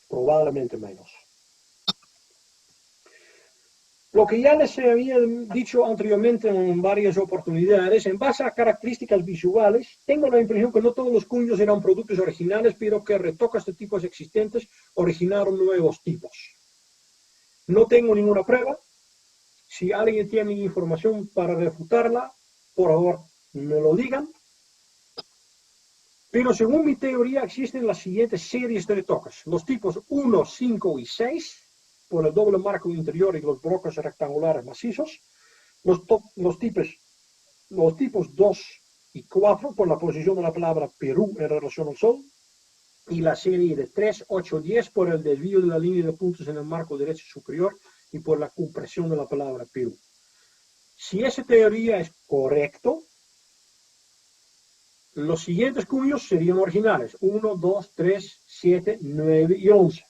Probablemente menos. Lo que ya les había dicho anteriormente en varias oportunidades, en base a características visuales, tengo la impresión que no todos los cuños eran productos originales, pero que retocas de tipos existentes originaron nuevos tipos. No tengo ninguna prueba. Si alguien tiene información para refutarla, por favor, me lo digan. Pero según mi teoría existen las siguientes series de retoques. Los tipos 1, 5 y 6, por el doble marco interior y los bloques rectangulares macizos. Los tipos 2 y 4 por la posición de la palabra Perú en relación al Sol. Y la serie de 3, 8, 10 por el desvío de la línea de puntos en el marco derecho superior y por la compresión de la palabra Perú. Si esa teoría es correcta, los siguientes cuños serían originales: 1, 2, 3, 7, 9 y 11.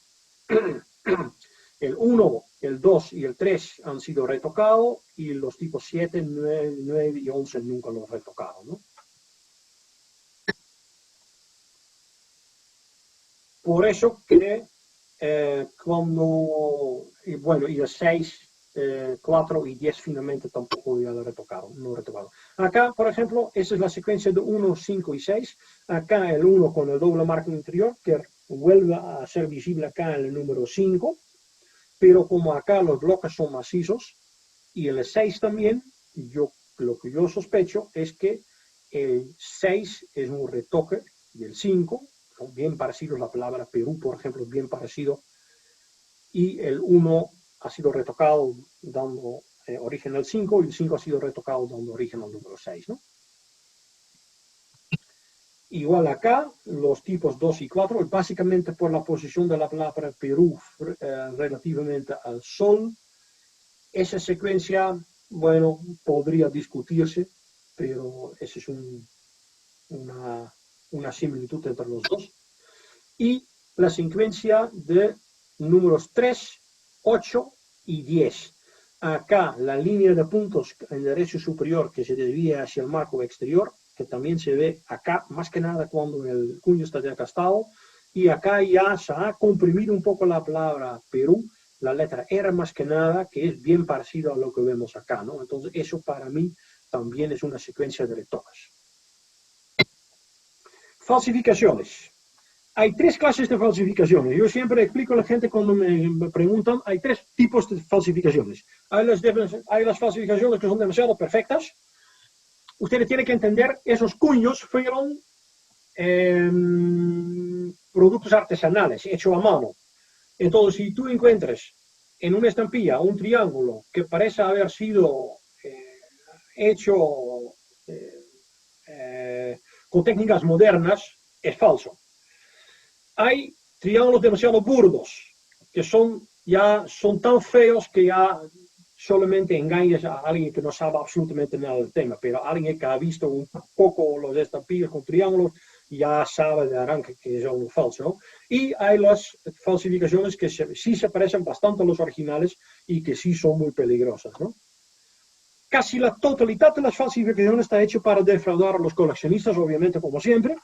El 1, el 2 y el 3 han sido retocados y los tipos 7, 9 y 11 nunca los retocaron, ¿no? Por eso que y el 6, 4 y 10 finalmente tampoco ya lo retocaron, no retocaron. Acá, por ejemplo, esa es la secuencia de 1, 5 y 6. Acá el 1 con el doble marco interior, que vuelve a ser visible acá en el número 5, pero como acá los bloques son macizos, y el 6 también, lo que yo sospecho es que el 6 es un retoque del 5, son bien parecidos, la palabra Perú, por ejemplo, es bien parecido, y el 1 ha sido retocado dando origen al 5, y el 5 ha sido retocado dando origen al número 6, ¿no? Igual acá, los tipos 2 y 4, básicamente por la posición de la palabra Perú relativamente al Sol. Esa secuencia, bueno, podría discutirse, pero esa es una similitud entre los dos. Y la secuencia de números 3, 8 y 10. Acá la línea de puntos en el derecho superior que se desvía hacia el marco exterior, que también se ve acá, más que nada cuando el cuño está desgastado. Y acá ya se ha comprimido un poco la palabra Perú, la letra R más que nada, que es bien parecido a lo que vemos acá, ¿no? Entonces eso para mí también es una secuencia de retoques. Falsificaciones. Hay tres clases de falsificaciones. Yo siempre explico a la gente cuando me preguntan, hay tres tipos de falsificaciones. Hay las falsificaciones que son demasiado perfectas. Ustedes tienen que entender, esos cuños fueron productos artesanales, hechos a mano. Entonces, si tú encuentras en una estampilla un triángulo que parece haber sido hecho con técnicas modernas, es falso. Hay triángulos demasiado burdos, que son tan feos que ya solamente engañas a alguien que no sabe absolutamente nada del tema, pero alguien que ha visto un poco los estampillas con triángulos ya sabe de arranque que son falsos, ¿no? Y hay las falsificaciones que sí se parecen bastante a los originales y que sí son muy peligrosas, ¿no? Casi la totalidad de las falsificaciones está hecho para defraudar a los coleccionistas, obviamente, como siempre.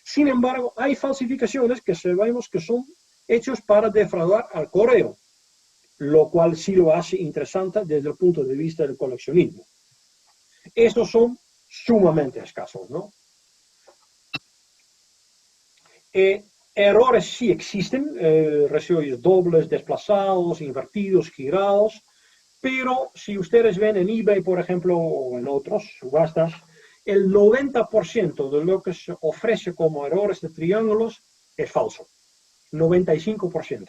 Sin embargo, hay falsificaciones que sabemos que son hechos para defraudar al correo, lo cual sí lo hace interesante desde el punto de vista del coleccionismo. Estos son sumamente escasos, ¿no? Errores sí existen, residuos dobles, desplazados, invertidos, girados, pero si ustedes ven en eBay, por ejemplo, o en otros subastas, el 90% de lo que se ofrece como errores de triángulos es falso. 95%.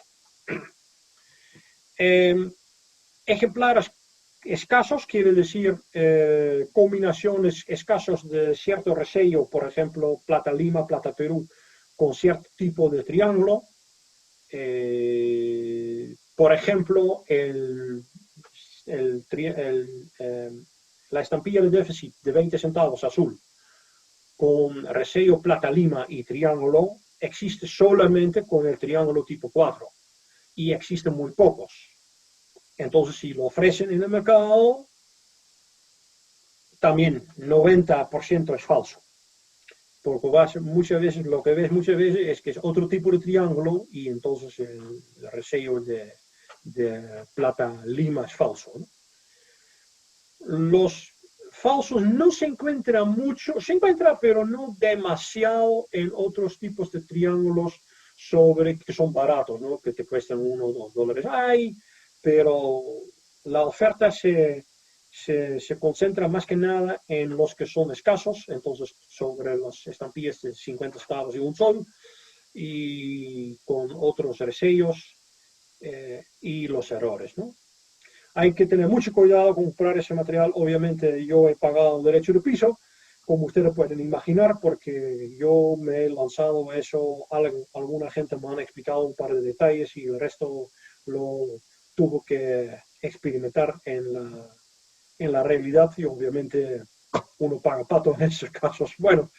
Ejemplares escasos quiere decir combinaciones escasos de cierto resello, por ejemplo, plata Lima, plata Perú, con cierto tipo de triángulo. Por ejemplo, la estampilla de déficit de 20 centavos azul con resello plata Lima y triángulo existe solamente con el triángulo tipo 4 y existen muy pocos. Entonces, si lo ofrecen en el mercado, también 90% es falso. Porque muchas veces, lo que ves muchas veces es que es otro tipo de triángulo y entonces el resello de plata Lima es falso, ¿no? Los falsos no se encuentran mucho, se encuentra pero no demasiado en otros tipos de triángulos que son baratos, ¿no? Que te cuestan $1 o $2. Hay, pero la oferta se concentra más que nada en los que son escasos, entonces sobre las estampillas de 50 centavos y un sol, y con otros resellos y los errores, ¿no? Hay que tener mucho cuidado con comprar ese material. Obviamente yo he pagado derecho de piso, como ustedes pueden imaginar, porque yo me he lanzado a eso, alguna gente me han explicado un par de detalles y el resto lo tuvo que experimentar en la realidad y obviamente uno paga pato en esos casos. Bueno,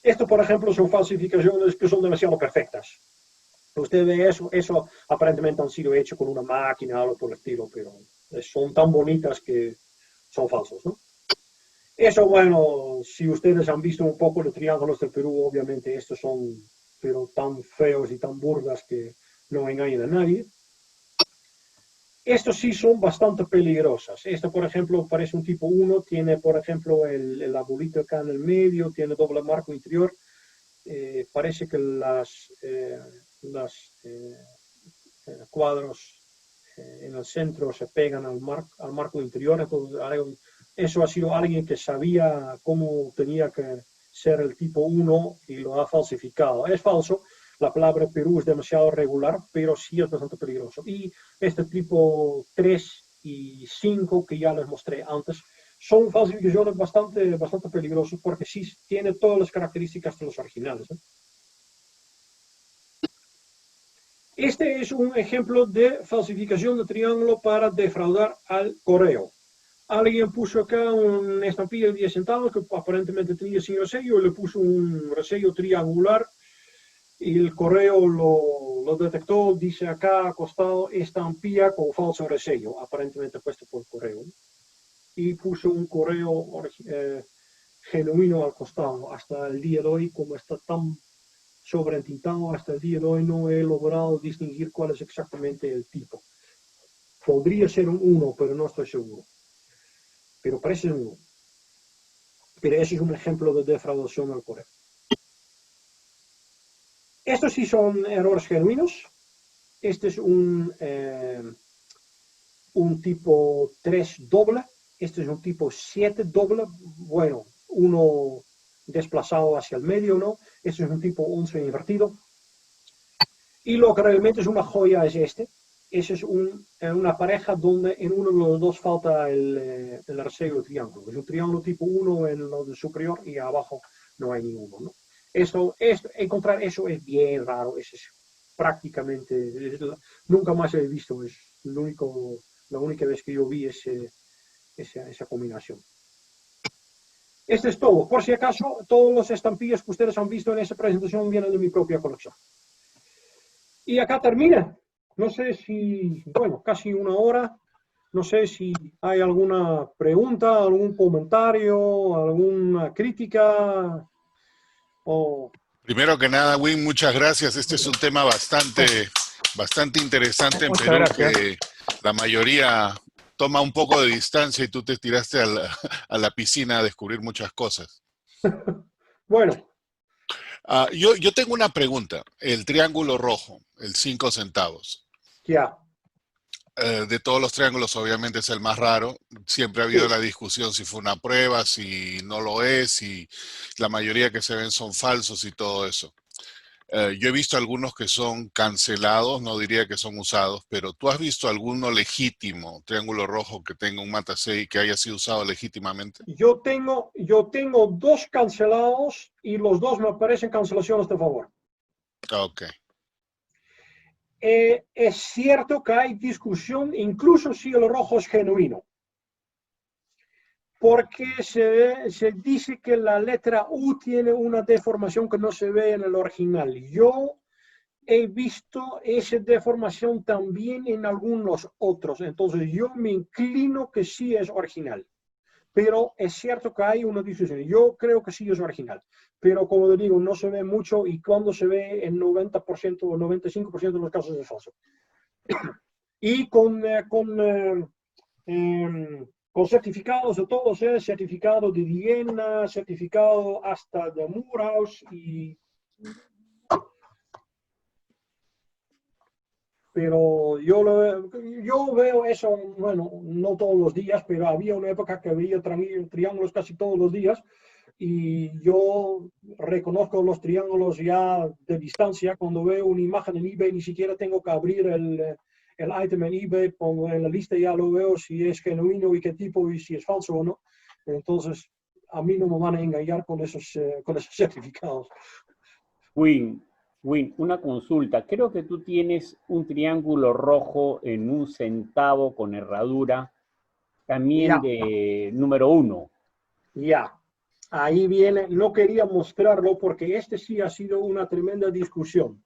esto por ejemplo son falsificaciones que son demasiado perfectas. Usted ve eso aparentemente han sido hechos con una máquina o algo por el estilo, pero son tan bonitas que son falsos, ¿no? Eso, bueno, si ustedes han visto un poco de triángulos del Perú, obviamente estos son pero tan feos y tan burdas que no engañan a nadie. Estos sí son bastante peligrosas. Esta, por ejemplo, parece un tipo 1, tiene, por ejemplo, el arbolito acá en el medio, tiene doble marco interior. Parece que las cuadros en el centro se pegan al marco interior. Entonces, eso ha sido alguien que sabía cómo tenía que ser el tipo 1 y lo ha falsificado. Es falso, la palabra Perú es demasiado regular, pero sí es bastante peligroso. Y este tipo 3 y 5 que ya les mostré antes, son falsificaciones bastante peligrosas porque sí tiene todas las características de los originales, ¿eh? Este es un ejemplo de falsificación de triángulo para defraudar al correo. Alguien puso acá una estampilla de 10 centavos que aparentemente tenía sin resello y le puso un resello triangular y el correo lo detectó, dice acá acostado estampilla con falso resello, aparentemente puesto por correo. Y puso un correo genuino al costado. Hasta el día de hoy, como está tan sobreentintado, hasta el día de hoy no he logrado distinguir cuál es exactamente el tipo. Podría ser un 1, pero no estoy seguro. Pero parece un 1. Pero ese es un ejemplo de defraudación al correo. Estos sí son errores genuinos. Este es un tipo 3 doble. Este es un tipo 7 doble. Bueno, uno desplazado hacia el medio, ¿no? Este es un tipo 11 invertido. Y lo que realmente es una joya es este. Ese es una pareja donde en uno de los dos falta el resello triángulo. Es un triángulo tipo 1 en lo de superior y abajo no hay ninguno, ¿no? Encontrar eso es bien raro. Es prácticamente, nunca más he visto. Es la única vez que yo vi esa combinación. Este es todo. Por si acaso, todos los estampillas que ustedes han visto en esa presentación vienen de mi propia colección. Y acá termina. No sé si, bueno, casi una hora. No sé si hay alguna pregunta, algún comentario, alguna crítica o... Primero que nada, Win, muchas gracias. Este es un tema bastante interesante en Muchas Perú, gracias. que la mayoría toma un poco de distancia y tú te tiraste a la piscina a descubrir muchas cosas. Bueno. Yo tengo una pregunta. El triángulo rojo, el 5 centavos. Ya. De todos los triángulos, obviamente es el más raro. Siempre ha habido Sí. la discusión si fue una prueba, si no lo es, y la mayoría que se ven son falsos y todo eso. Yo he visto algunos que son cancelados, no diría que son usados, pero ¿tú has visto alguno legítimo, triángulo rojo, que tenga un Matasei que haya sido usado legítimamente? Yo tengo dos cancelados y los dos me parecen cancelaciones de favor. Ok. Es cierto que hay discusión, incluso si el rojo es genuino, porque se dice que la letra U tiene una deformación que no se ve en el original. Yo he visto esa deformación también en algunos otros, entonces yo me inclino que sí es original. Pero es cierto que hay una discusión. Yo creo que sí es original, pero como te digo, no se ve mucho y cuando se ve el 90% o 95% de los casos es falso. Y con certificados de todos, certificado de Viena, certificado hasta de Muraus, pero yo veo eso, bueno, no todos los días, pero había una época que veía triángulos casi todos los días y yo reconozco los triángulos ya de distancia. Cuando veo una imagen en eBay, ni siquiera tengo que abrir el item en eBay, pongo en la lista, ya lo veo si es genuino y qué tipo y si es falso o no. Entonces, a mí no me van a engañar con esos certificados. Win, una consulta. Creo que tú tienes un triángulo rojo en 1 centavo con herradura, también Ya, de número 1. ya. Ahí viene, no quería mostrarlo porque este sí ha sido una tremenda discusión.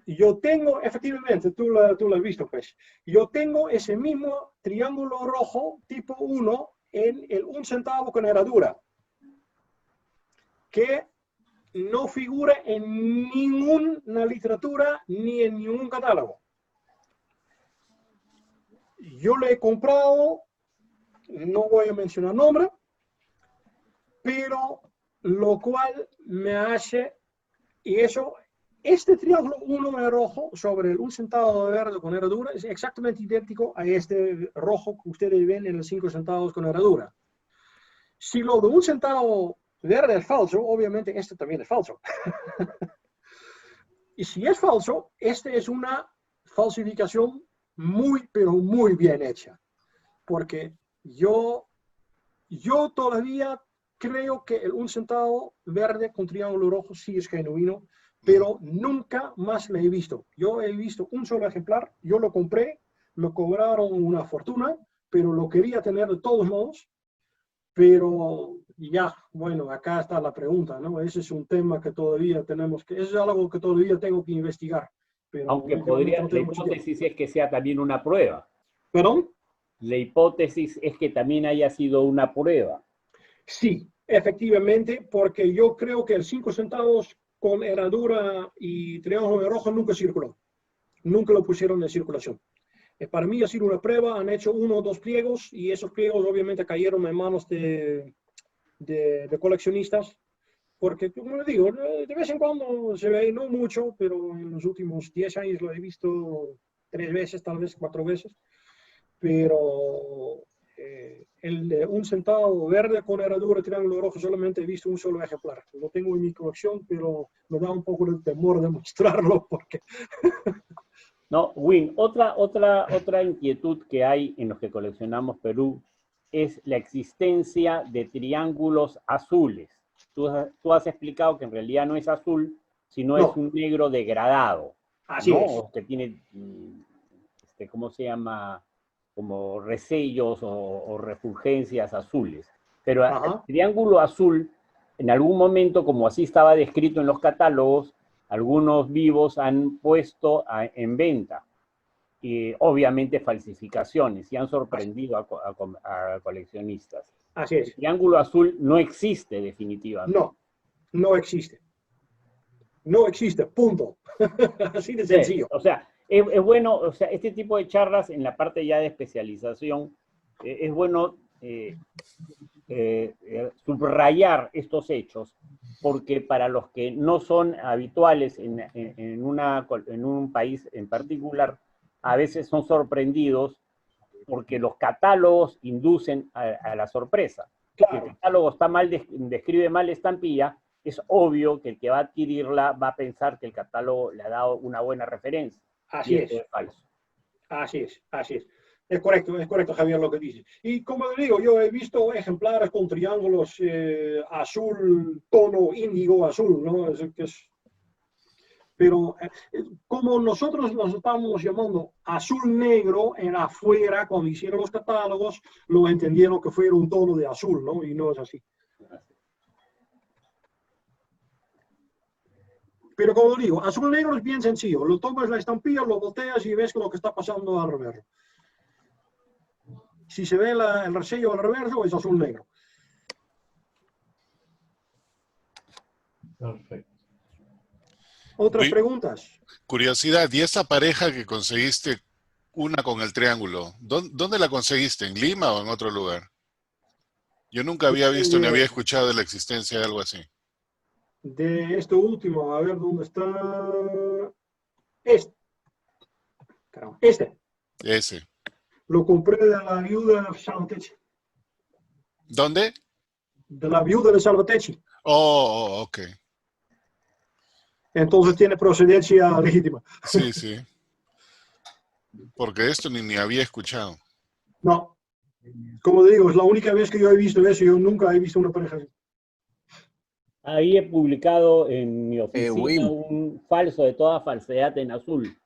Yo tengo, efectivamente, tú lo has visto, pues. Yo tengo ese mismo triángulo rojo tipo 1 en el 1 centavo con herradura, que no figura en ninguna literatura ni en ningún catálogo. Yo le he comprado, no voy a mencionar nombre, pero lo cual me hace, y eso, este triángulo 1 de rojo sobre el 1 centavo de verde con herradura es exactamente idéntico a este rojo que ustedes ven en los 5 centavos con herradura. Si lo de 1 centavo verde es falso, obviamente este también es falso. Y si es falso, este es una falsificación muy, pero muy bien hecha. Porque yo todavía creo que el 1 centavo verde con triángulo rojo sí es genuino, pero nunca más lo he visto. Yo he visto un solo ejemplar, yo lo compré, me cobraron una fortuna, pero lo quería tener de todos modos. Pero ya, bueno, acá está la pregunta, ¿no? Ese es un tema que todavía tenemos que, eso es algo que todavía tengo que investigar, pero Aunque últimamente podría, no la tengo mucho tiempo. hipótesis es que sea también una prueba. ¿Perdón? La hipótesis es que también haya sido una prueba. Sí, efectivamente, porque yo creo que el 5 centavos con herradura y triángulo de rojo nunca circuló. Nunca lo pusieron en circulación. Para mí ha sido una prueba, han hecho 1 o 2 pliegos y esos pliegos obviamente cayeron en manos de coleccionistas, porque como le digo, de vez en cuando se ve, no mucho, pero en los últimos 10 años lo he visto 3 veces, tal vez 4 veces, pero el de 1 centavo verde con herradura triángulo rojo solamente he visto un solo ejemplar. Lo tengo en mi colección, pero me da un poco de temor de mostrarlo porque... No, Win, otra inquietud que hay en los que coleccionamos Perú es la existencia de triángulos azules. Tú has explicado que en realidad no es azul, sino es No, un negro degradado, así ¿no? es. O que tiene, ¿cómo se llama? Como resellos o refulgencias azules. Pero el Ajá. triángulo azul, en algún momento, como así estaba descrito en los catálogos, algunos vivos han puesto en venta, obviamente falsificaciones, y han sorprendido a coleccionistas. Así El es. triángulo azul no existe definitivamente. No, no existe. No existe, punto. Así de Sí, sencillo. o sea, es bueno, o sea, este tipo de charlas en la parte ya de especialización, es bueno subrayar estos hechos, porque para los que no son habituales en un país en particular, a veces son sorprendidos porque los catálogos inducen a la sorpresa. Si el Claro, catálogo está mal, describe mal la estampilla, es obvio que el que va a adquirirla va a pensar que el catálogo le ha dado una buena referencia. Así y es. esto es falso. Así es, así es. Es correcto, Javier, lo que dice. Y como le digo, yo he visto ejemplares con triángulos azul, tono índigo azul, ¿no? Pero como nosotros los estamos llamando azul negro en afuera, cuando hicieron los catálogos, lo entendieron que fuera un tono de azul, ¿no? Y no es así. Pero como digo, azul negro es bien sencillo. Lo tomas la estampilla, lo volteas y ves lo que está pasando al reverso. Si se ve el resello al reverso, es azul negro. Perfecto. ¿Otras preguntas? Curiosidad, ¿y esa pareja que conseguiste, una con el triángulo, dónde la conseguiste? ¿En Lima o en otro lugar? Yo nunca había visto ni había escuchado de la existencia de algo así. De esto último, a ver dónde está. Este. Caramba, este. Ese. Lo compré de la viuda de Salvatecci. ¿Dónde? De la viuda de Salvatecci. Ok. Entonces tiene procedencia legítima. Sí, sí. Porque esto ni había escuchado. No. Como digo, es la única vez que yo he visto eso. Yo nunca he visto una pareja así. Ahí he publicado en mi oficina Wim. un falso de toda falsedad en azul,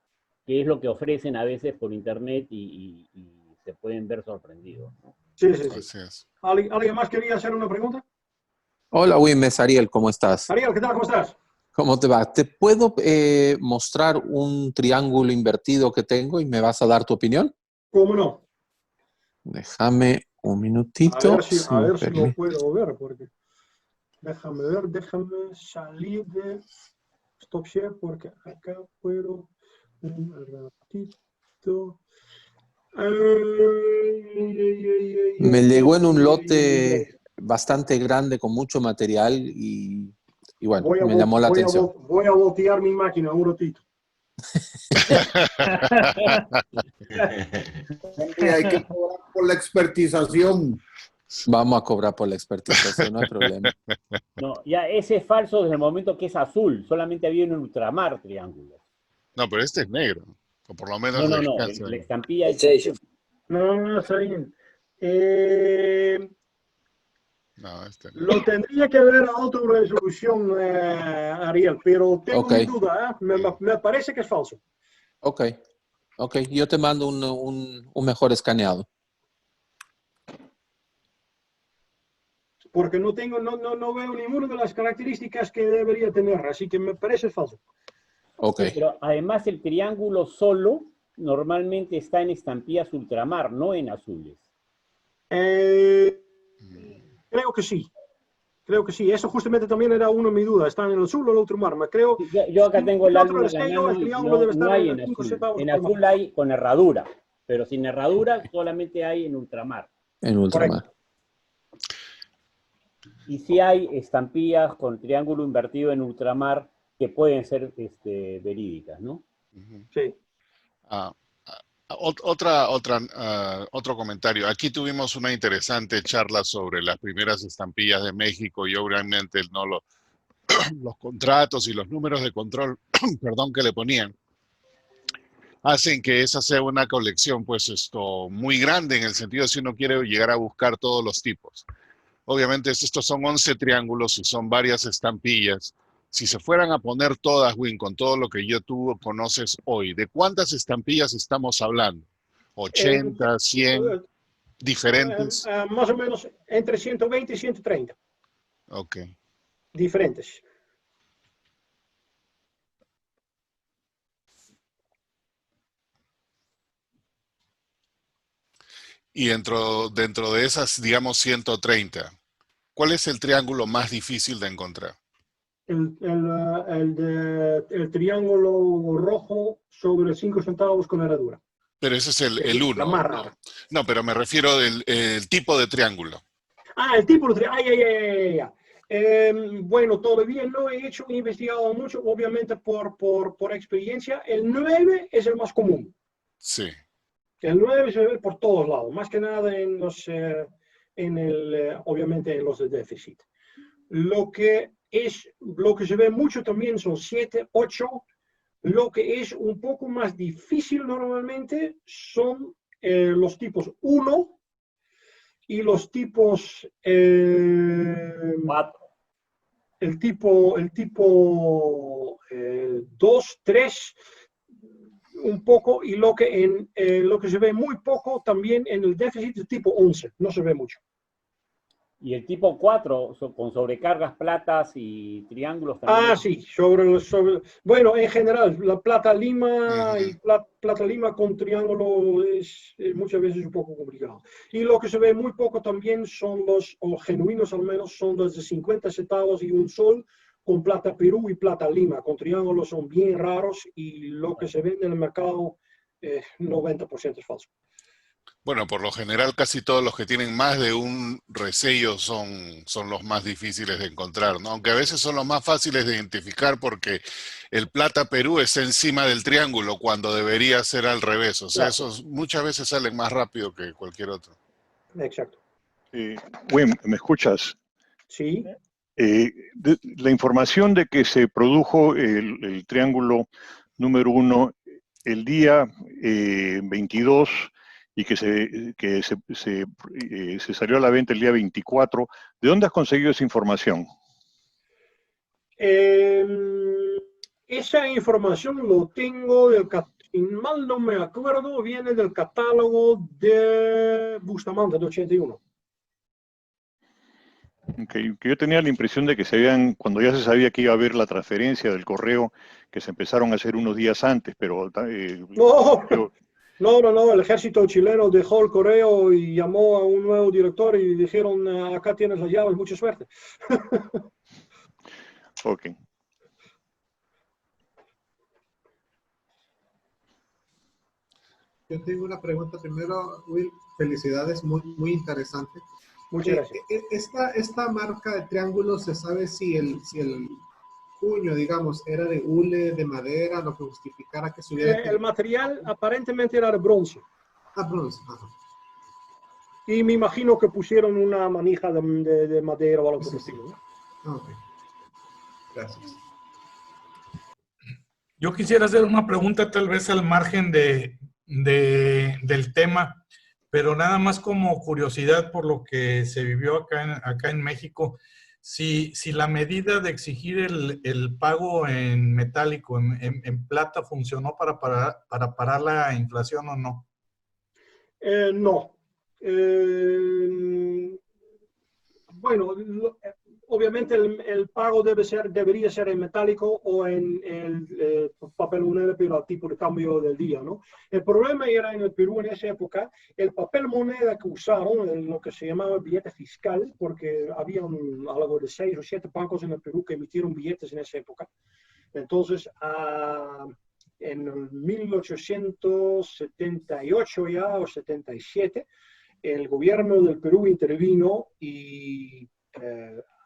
que es lo que ofrecen a veces por internet y se pueden ver sorprendidos, ¿no? Sí, sí, sí. Así es. ¿Alguien más quería hacer una pregunta? Hola, Wim, es Ariel, ¿cómo estás? Ariel, ¿qué tal? ¿Cómo estás? ¿Cómo te va? ¿Te puedo mostrar un triángulo invertido que tengo y me vas a dar tu opinión? ¿Cómo no? Déjame un minutito. A ver si lo permite. puedo ver, porque déjame ver, déjame salir de Stop Share, porque acá puedo un ratito. Me llegó en un lote bastante grande con mucho material y bueno, me llamó la atención. Voy a voltear mi máquina un ratito. Hay que cobrar por la expertización. Vamos a cobrar por la expertización, no hay problema. No, ya ese es falso desde el momento que es azul, solamente había en ultramar triángulos. No, pero este es negro. O por lo menos No, la no, no, distancia. la estampilla es azul. No, está bien. No, este no. Lo tendría que ver a alta resolución, Ariel, pero tengo mi duda, ¿eh? Me parece que es falso. Ok, yo te mando un mejor escaneado. Porque no veo ninguna de las características que debería tener, así que me parece falso. Ok. Sí, pero además el triángulo solo normalmente está en estampillas ultramar, no en azules. Creo que sí. Creo que sí. Eso justamente también era una de mis dudas. ¿Están en el azul o en el ultramar? Creo. Yo acá tengo el álbum en la mano el y triángulo debe estar no hay en en 5 azul. centavos. En azul hay con herradura, pero sin herradura solamente hay en ultramar. En ultramar. Correcto. Y sí hay estampillas con triángulo invertido en ultramar que pueden ser verídicas, ¿no? Sí. Otro comentario. Aquí tuvimos una interesante charla sobre las primeras estampillas de México y obviamente los contratos y los números de control, perdón, que le ponían, hacen que esa sea una colección, pues muy grande en el sentido de si uno quiere llegar a buscar todos los tipos. Obviamente estos son 11 triángulos y son varias estampillas. Si se fueran a poner todas, Win, con todo lo que tú conoces hoy, ¿de cuántas estampillas estamos hablando? ¿80, 100, diferentes? Más o menos entre 120 y 130. Ok. Diferentes. Y dentro de esas, digamos, 130, ¿cuál es el triángulo más difícil de encontrar? El triángulo rojo sobre 5 centavos con herradura. Pero ese es el La 1. más rara. No, pero me refiero del tipo de triángulo. El tipo de triángulo. Bueno, todavía no he investigado mucho, obviamente por experiencia. El 9 es el más común. Sí. El 9 se ve por todos lados, más que nada obviamente en los de déficit. Lo que lo que se ve mucho también son 7, 8. Lo que es un poco más difícil normalmente son los tipos 1 y los tipos 4. el tipo 2, 3, un poco, y lo que se ve muy poco también en el déficit del tipo 11, no se ve mucho. Y el tipo 4, con sobrecargas platas y triángulos también. Sí, bueno, en general, la plata lima y plata lima con triángulo es muchas veces un poco complicado. Y lo que se ve muy poco también son o genuinos al menos, son los de 50 centavos y un sol, con plata Perú y plata lima. Con triángulos son bien raros y lo que se vende en el mercado, 90% es falso. Bueno, por lo general casi todos los que tienen más de un resello son los más difíciles de encontrar, ¿no? Aunque a veces son los más fáciles de identificar porque el plata Perú está encima del triángulo cuando debería ser al revés. O sea, Claro. esos muchas veces salen más rápido que cualquier otro. Exacto. Wim, ¿me escuchas? Sí. La información de que se produjo el triángulo número 1 el día 22 y que se salió a la venta el día 24, ¿de dónde has conseguido esa información? Esa información lo tengo si mal no me acuerdo, viene del catálogo de Bustamante de 81. Okay. Que yo tenía la impresión de que cuando ya se sabía que iba a haber la transferencia del correo, que se empezaron a hacer unos días antes, pero... No, el ejército chileno dejó el correo y llamó a un nuevo director y dijeron, acá tienes las llaves, mucha suerte. Ok. Yo tengo una pregunta primero, Will. Felicidades, muy interesante. Muchas gracias. Esta marca de triángulos, ¿se sabe si el puño, digamos, era de hule, de madera, lo que justificara que subiera? El material aparentemente era de bronce. Bronce. Ajá. Y me imagino que pusieron una manija de madera o algo por el estilo. Ok. Gracias. Yo quisiera hacer una pregunta tal vez al margen del tema, pero nada más como curiosidad por lo que se vivió acá en México. Si la medida de exigir el pago en metálico, en plata, funcionó para parar la inflación o no. No. Bueno, obviamente el pago debería ser en metálico o en el papel moneda, pero al tipo de cambio del día, ¿no? El problema era en el Perú en esa época, el papel moneda que usaron, lo que se llamaba billete fiscal, porque había algo de 6 o 7 bancos en el Perú que emitieron billetes en esa época. Entonces, en 1878 ya, o 77, el gobierno del Perú intervino y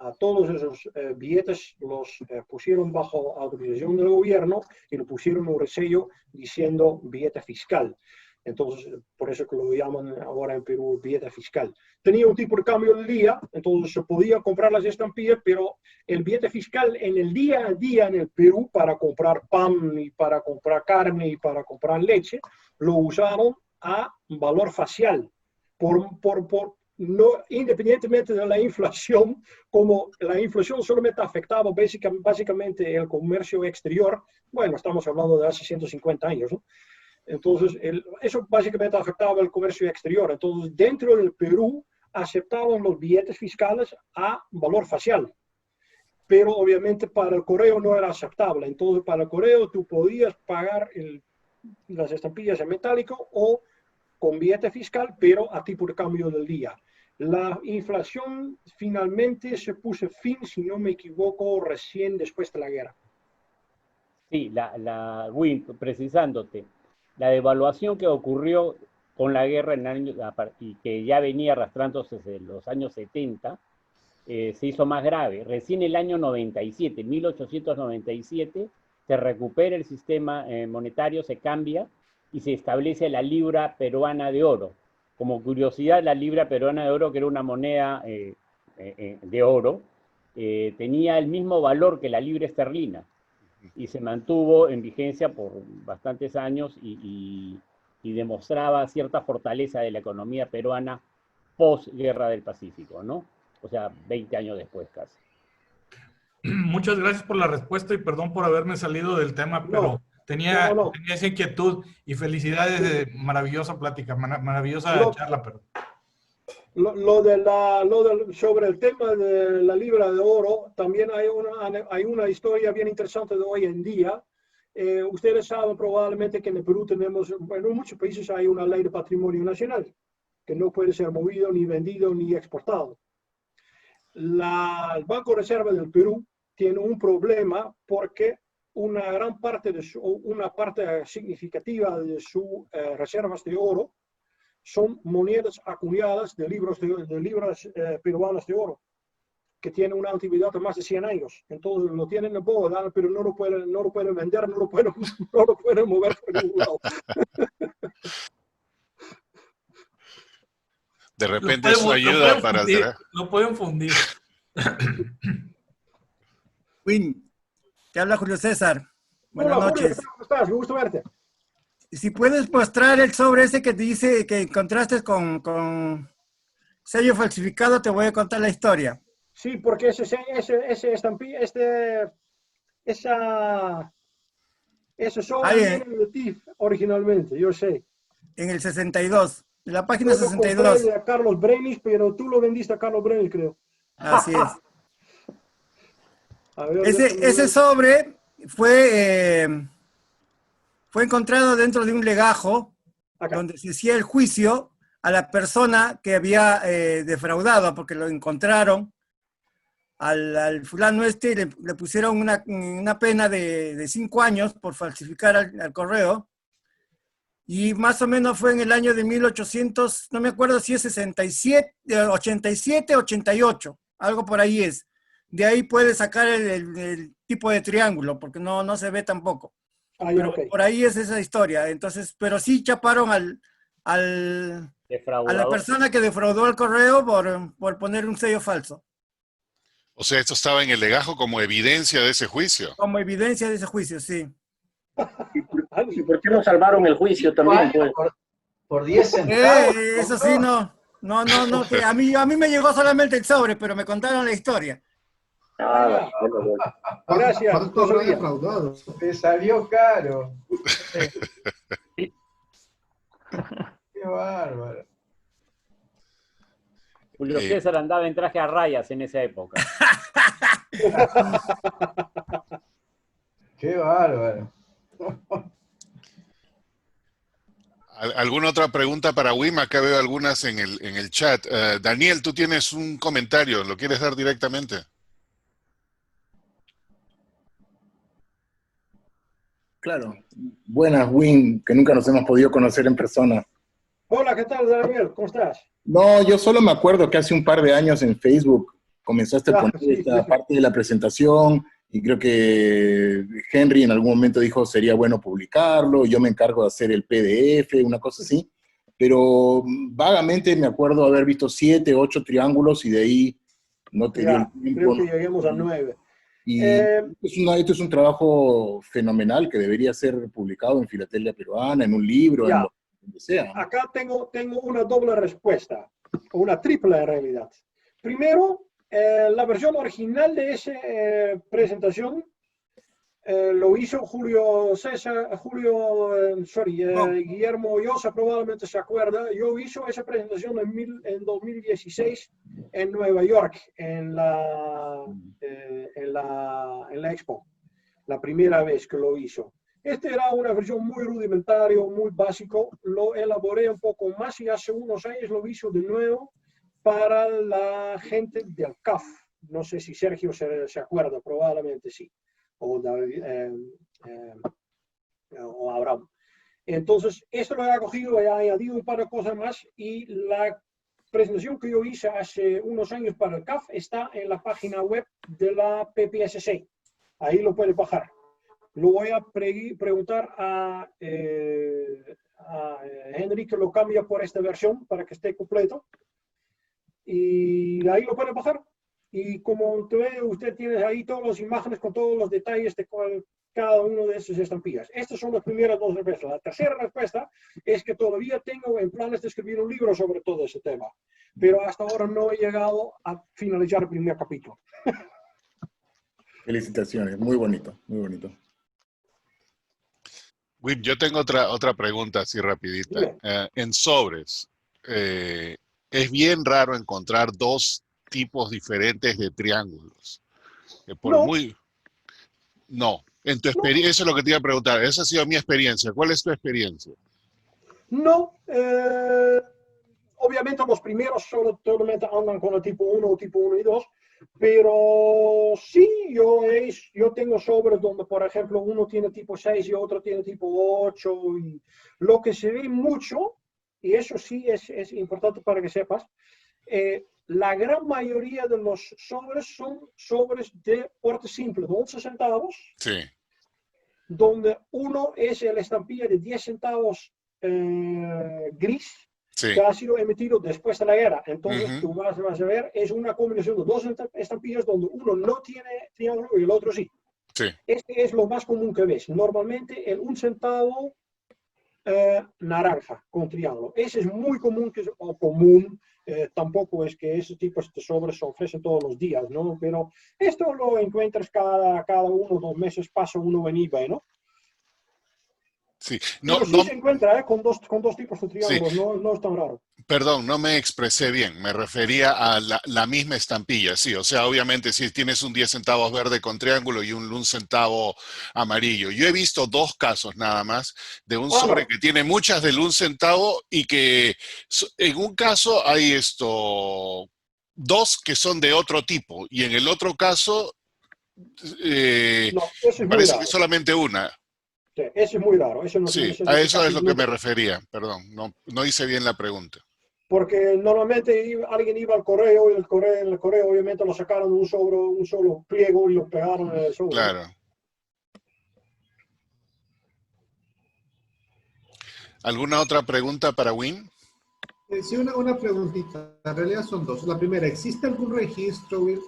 a todos esos billetes los pusieron bajo autorización del gobierno y lo pusieron un resello diciendo billete fiscal. Entonces, por eso que lo llaman ahora en Perú billete fiscal. Tenía un tipo de cambio del día, entonces se podía comprar las estampillas, pero el billete fiscal en el día a día en el Perú para comprar pan y para comprar carne y para comprar leche, lo usaron a valor facial. No, independientemente de la inflación, como la inflación solamente afectaba básicamente el comercio exterior, bueno, estamos hablando de hace 150 años, ¿no? Entonces, eso básicamente afectaba el comercio exterior. Entonces, dentro del Perú aceptaban los billetes fiscales a valor facial, pero obviamente para el correo no era aceptable. Entonces, para el correo tú podías pagar las estampillas en metálico o con billete fiscal, pero a tipo de cambio del día. La inflación finalmente se puso fin, si no me equivoco, recién después de la guerra. Sí, Wim, precisándote, la devaluación que ocurrió con la guerra y que ya venía arrastrándose desde los años 70, se hizo más grave. Recién el año 97, 1897, se recupera el sistema monetario, se cambia y se establece la libra peruana de oro. Como curiosidad, la libra peruana de oro, que era una moneda de oro, tenía el mismo valor que la libra esterlina y se mantuvo en vigencia por bastantes años y demostraba cierta fortaleza de la economía peruana post-Guerra del Pacífico, ¿no? O sea, 20 años después casi. Muchas gracias por la respuesta y perdón por haberme salido del tema, pero tenía esa inquietud y felicidades de maravillosa plática, maravillosa charla, perdón. Sobre el tema de la libra de oro, también hay una historia bien interesante de hoy en día. Ustedes saben probablemente que en el Perú tenemos, bueno, en muchos países hay una ley de patrimonio nacional, que no puede ser movido, ni vendido, ni exportado. El Banco de Reserva del Perú tiene un problema porque una parte significativa de sus reservas de oro son monedas acuñadas de libras peruanas de oro, que tienen una antigüedad de más de 100 años. Entonces lo tienen en boda, pero no lo pueden vender, no lo pueden mover por ningún lado. De repente eso ayuda para... Lo pueden fundir. Win, te habla Julio César. Buenas Hola, noches. Julio, ¿cómo estás? Me gusta verte. Si puedes mostrar el sobre ese que te dice que encontraste con sello falsificado, te voy a contar la historia. Sí, porque ese sobre viene de TIF originalmente, yo sé. En el 62, en la página 62. Yo lo compré de Carlos Brenis, pero tú lo vendiste a Carlos Brenis, creo. Así es. A ver, ese sobre fue encontrado dentro de un legajo donde se hacía el juicio a la persona que había defraudado, porque lo encontraron al fulano y le pusieron una pena de 5 años por falsificar al correo, y más o menos fue en el año de 1800, no me acuerdo si es 67, 87, 88, algo por ahí es. De ahí puede sacar el tipo de triángulo, porque no se ve tampoco. Pero por ahí es esa historia. Entonces, pero sí chaparon a la persona que defraudó el correo por poner un sello falso. O sea, esto estaba en el legajo como evidencia de ese juicio. Como evidencia de ese juicio, sí. ¿Y por qué no salvaron el juicio también? Pues? Por 10 centavos. Eso sí, no. Que a mí me llegó solamente el sobre, pero me contaron la historia. Gracias. Te salió caro. Qué bárbaro. Julio César andaba en traje a rayas en esa época. Qué bárbaro. ¿Alguna otra pregunta para Wim? Acá veo algunas en el chat. Daniel, tú tienes un comentario, ¿lo quieres dar directamente? Claro. Buenas, Wim, que nunca nos hemos podido conocer en persona. Hola, ¿qué tal, Daniel? ¿Cómo estás? No, yo solo me acuerdo que hace un par de años en Facebook comenzaste a poner esta parte de la presentación, y creo que Henry en algún momento dijo sería bueno publicarlo, yo me encargo de hacer el PDF, una cosa así, pero vagamente me acuerdo haber visto 7, 8 triángulos y de ahí no te dio el tiempo. Creo que lleguemos a 9. Y esto es un trabajo fenomenal que debería ser publicado en Filatelia Peruana, en un libro, en donde sea. Acá tengo una doble respuesta, o una triple en realidad. Primero, la versión original de esa presentación lo hizo Guillermo Llosa, probablemente se acuerda. Yo hice esa presentación en 2016 en Nueva York, en la Expo, la primera vez que lo hizo. Este era una versión muy rudimentaria, muy básico. Lo elaboré un poco más y hace unos años lo hizo de nuevo para la gente del CAF. No sé si Sergio se acuerda, probablemente sí. O David, o Abraham. Entonces, esto lo he cogido, he añadido un par de cosas más, y la presentación que yo hice hace unos años para el CAF está en la página web de la PPSC. Ahí lo puedes bajar. Lo voy a preguntar a Henry que lo cambie por esta versión para que esté completo. Y ahí lo pueden bajar. Y como usted tiene ahí todas las imágenes con todos los detalles de cada uno de esas estampillas. Estas son las primeras dos respuestas. La tercera respuesta es que todavía tengo en planes de escribir un libro sobre todo ese tema, pero hasta ahora no he llegado a finalizar el primer capítulo. Felicitaciones, muy bonito, muy bonito. Wim, yo tengo otra pregunta así rapidita. En sobres, es bien raro encontrar dos tipos diferentes de triángulos. No. En tu experiencia, eso es lo que te iba a preguntar. Esa ha sido mi experiencia. ¿Cuál es tu experiencia? No. Obviamente los primeros solamente andan con el tipo 1 o tipo 1 y 2, pero sí, yo tengo sobres donde, por ejemplo, uno tiene tipo 6 y otro tiene tipo 8. Y lo que se ve mucho, y eso sí es importante para que sepas, la gran mayoría de los sobres son sobres de porte simple, de 11 centavos, sí, donde uno es la estampilla de 10 centavos gris, sí, que ha sido emitido después de la guerra. Entonces tú vas a ver, es una combinación de dos estampillas donde uno no tiene triángulo y el otro sí. Sí. Este es lo más común que ves. Normalmente el 1 centavo naranja con triángulo. Ese es muy común, tampoco es que ese tipo de sobres se ofrecen todos los días, ¿no? Pero esto lo encuentras cada 1 o 2 meses, pasa uno en eBay, ¿no? Sí, pero sí se encuentra con dos tipos de triángulos, sí. No es tan raro. Perdón, no me expresé bien, me refería a la misma estampilla, sí, o sea, obviamente si tienes un 10 centavos verde con triángulo y un centavo amarillo. Yo he visto 2 casos nada más de un sobre que tiene muchas del 1 centavo y que en un caso hay 2 que son de otro tipo y en el otro caso parece que solamente una. Sí, eso es muy raro. Eso no, sí, a eso es lo que me refería, perdón, no hice bien la pregunta. Porque normalmente alguien iba al correo y en el correo obviamente lo sacaron un solo pliego y lo pegaron en el sobre. Claro. ¿Alguna otra pregunta para Wim? Sí, una preguntita. En realidad son 2. La primera, ¿existe algún registro, Will,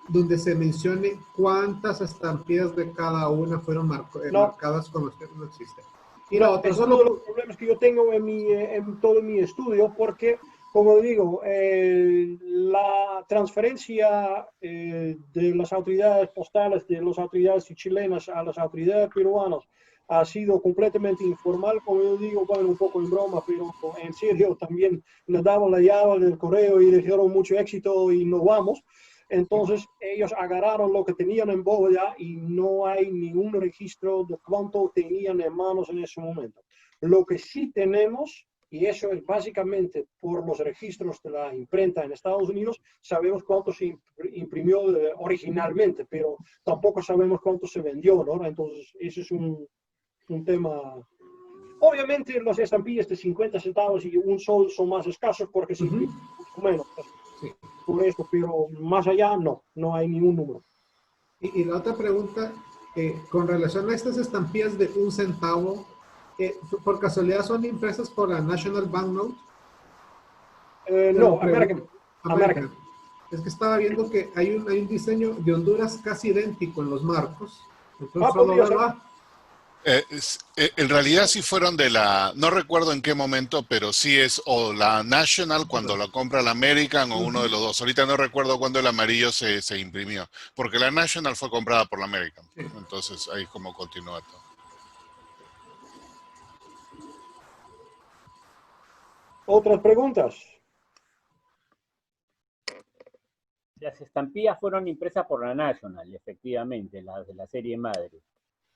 donde se mencione cuántas estampillas de cada una fueron marcadas con los que no existe? Y la otra, es uno de los problemas que yo tengo en todo mi estudio, porque, como digo, la transferencia de las autoridades postales, de las autoridades chilenas a las autoridades peruanas, ha sido completamente informal, como yo digo, bueno, un poco en broma, pero en serio también les daban la llave del correo y dijeron mucho éxito y nos vamos. Entonces ellos agarraron lo que tenían en Bogotá y no hay ningún registro de cuánto tenían en manos en ese momento. Lo que sí tenemos, y eso es básicamente por los registros de la imprenta en Estados Unidos, sabemos cuánto se imprimió originalmente, pero tampoco sabemos cuánto se vendió, ¿no? Entonces ese es un tema. Obviamente las estampillas de 50 centavos y un sol son más escasos porque se imprimen menos. Sí. Por esto, pero más allá no hay ningún número. Y la otra pregunta, con relación a estas estampillas de 1 centavo, ¿por casualidad son impresas por la National Banknote? No, American. Es que estaba viendo que hay un diseño de Honduras casi idéntico en los marcos. Entonces, en realidad sí fueron de no recuerdo en qué momento, pero sí es o la National cuando la compra la American o uno de los dos. Ahorita no recuerdo cuándo el amarillo se imprimió, porque la National fue comprada por la American. Sí. Entonces ahí como continúa todo. ¿Otras preguntas? Las estampillas fueron impresas por la National, efectivamente, las de la serie madre.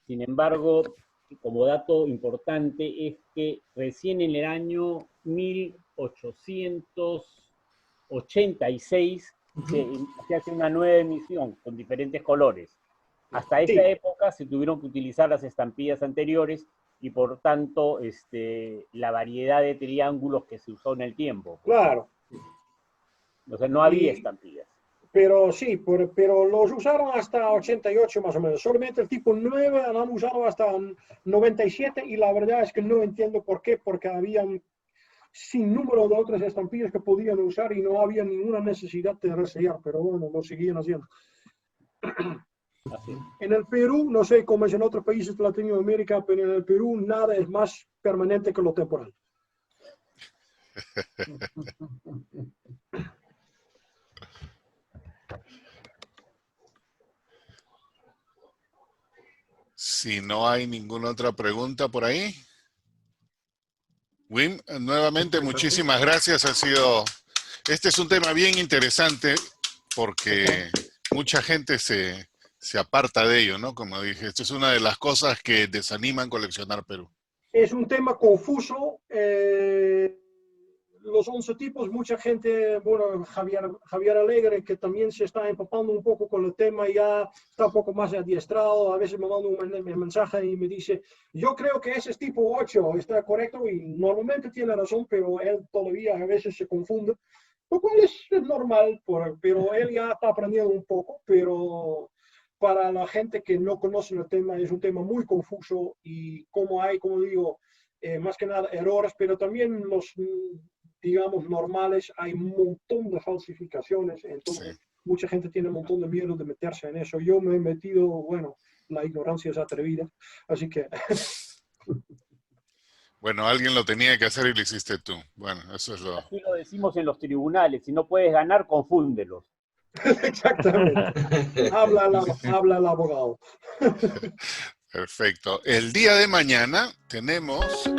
Sin embargo, como dato importante es que recién en el año 1886 se hace una nueva emisión con diferentes colores. Hasta esa época se tuvieron que utilizar las estampillas anteriores y por tanto la variedad de triángulos que se usó en el tiempo. Claro. O sea, no había estampillas. Pero sí, pero los usaron hasta 88 más o menos. Solamente el tipo 9 lo han usado hasta 97 y la verdad es que no entiendo por qué, porque habían sin número de otras estampillas que podían usar y no había ninguna necesidad de resellar, pero bueno, lo seguían haciendo. En el Perú, no sé cómo es en otros países de Latinoamérica, pero en el Perú nada es más permanente que lo temporal. Si no hay ninguna otra pregunta por ahí. Wim, nuevamente muchísimas gracias. Este es un tema bien interesante porque mucha gente se aparta de ello, ¿no? Como dije, esto es una de las cosas que desaniman coleccionar Perú. Es un tema confuso. Los 11 tipos, mucha gente, bueno, Javier Alegre, que también se está empapando un poco con el tema, ya está un poco más adiestrado, a veces me manda un mensaje y me dice, yo creo que ese es tipo 8, está correcto, y normalmente tiene razón, pero él todavía a veces se confunde, lo cual es normal, pero él ya está aprendiendo un poco, pero para la gente que no conoce el tema, es un tema muy confuso, y como digo, más que nada errores, pero también los, digamos, normales, hay un montón de falsificaciones, entonces mucha gente tiene un montón de miedo de meterse en eso. Yo me he metido, bueno, la ignorancia es atrevida, así que... Bueno, alguien lo tenía que hacer y lo hiciste tú. Bueno, eso es lo... Así lo decimos en los tribunales, si no puedes ganar, confúndelos. Exactamente. Habla el abogado. Perfecto. El día de mañana tenemos...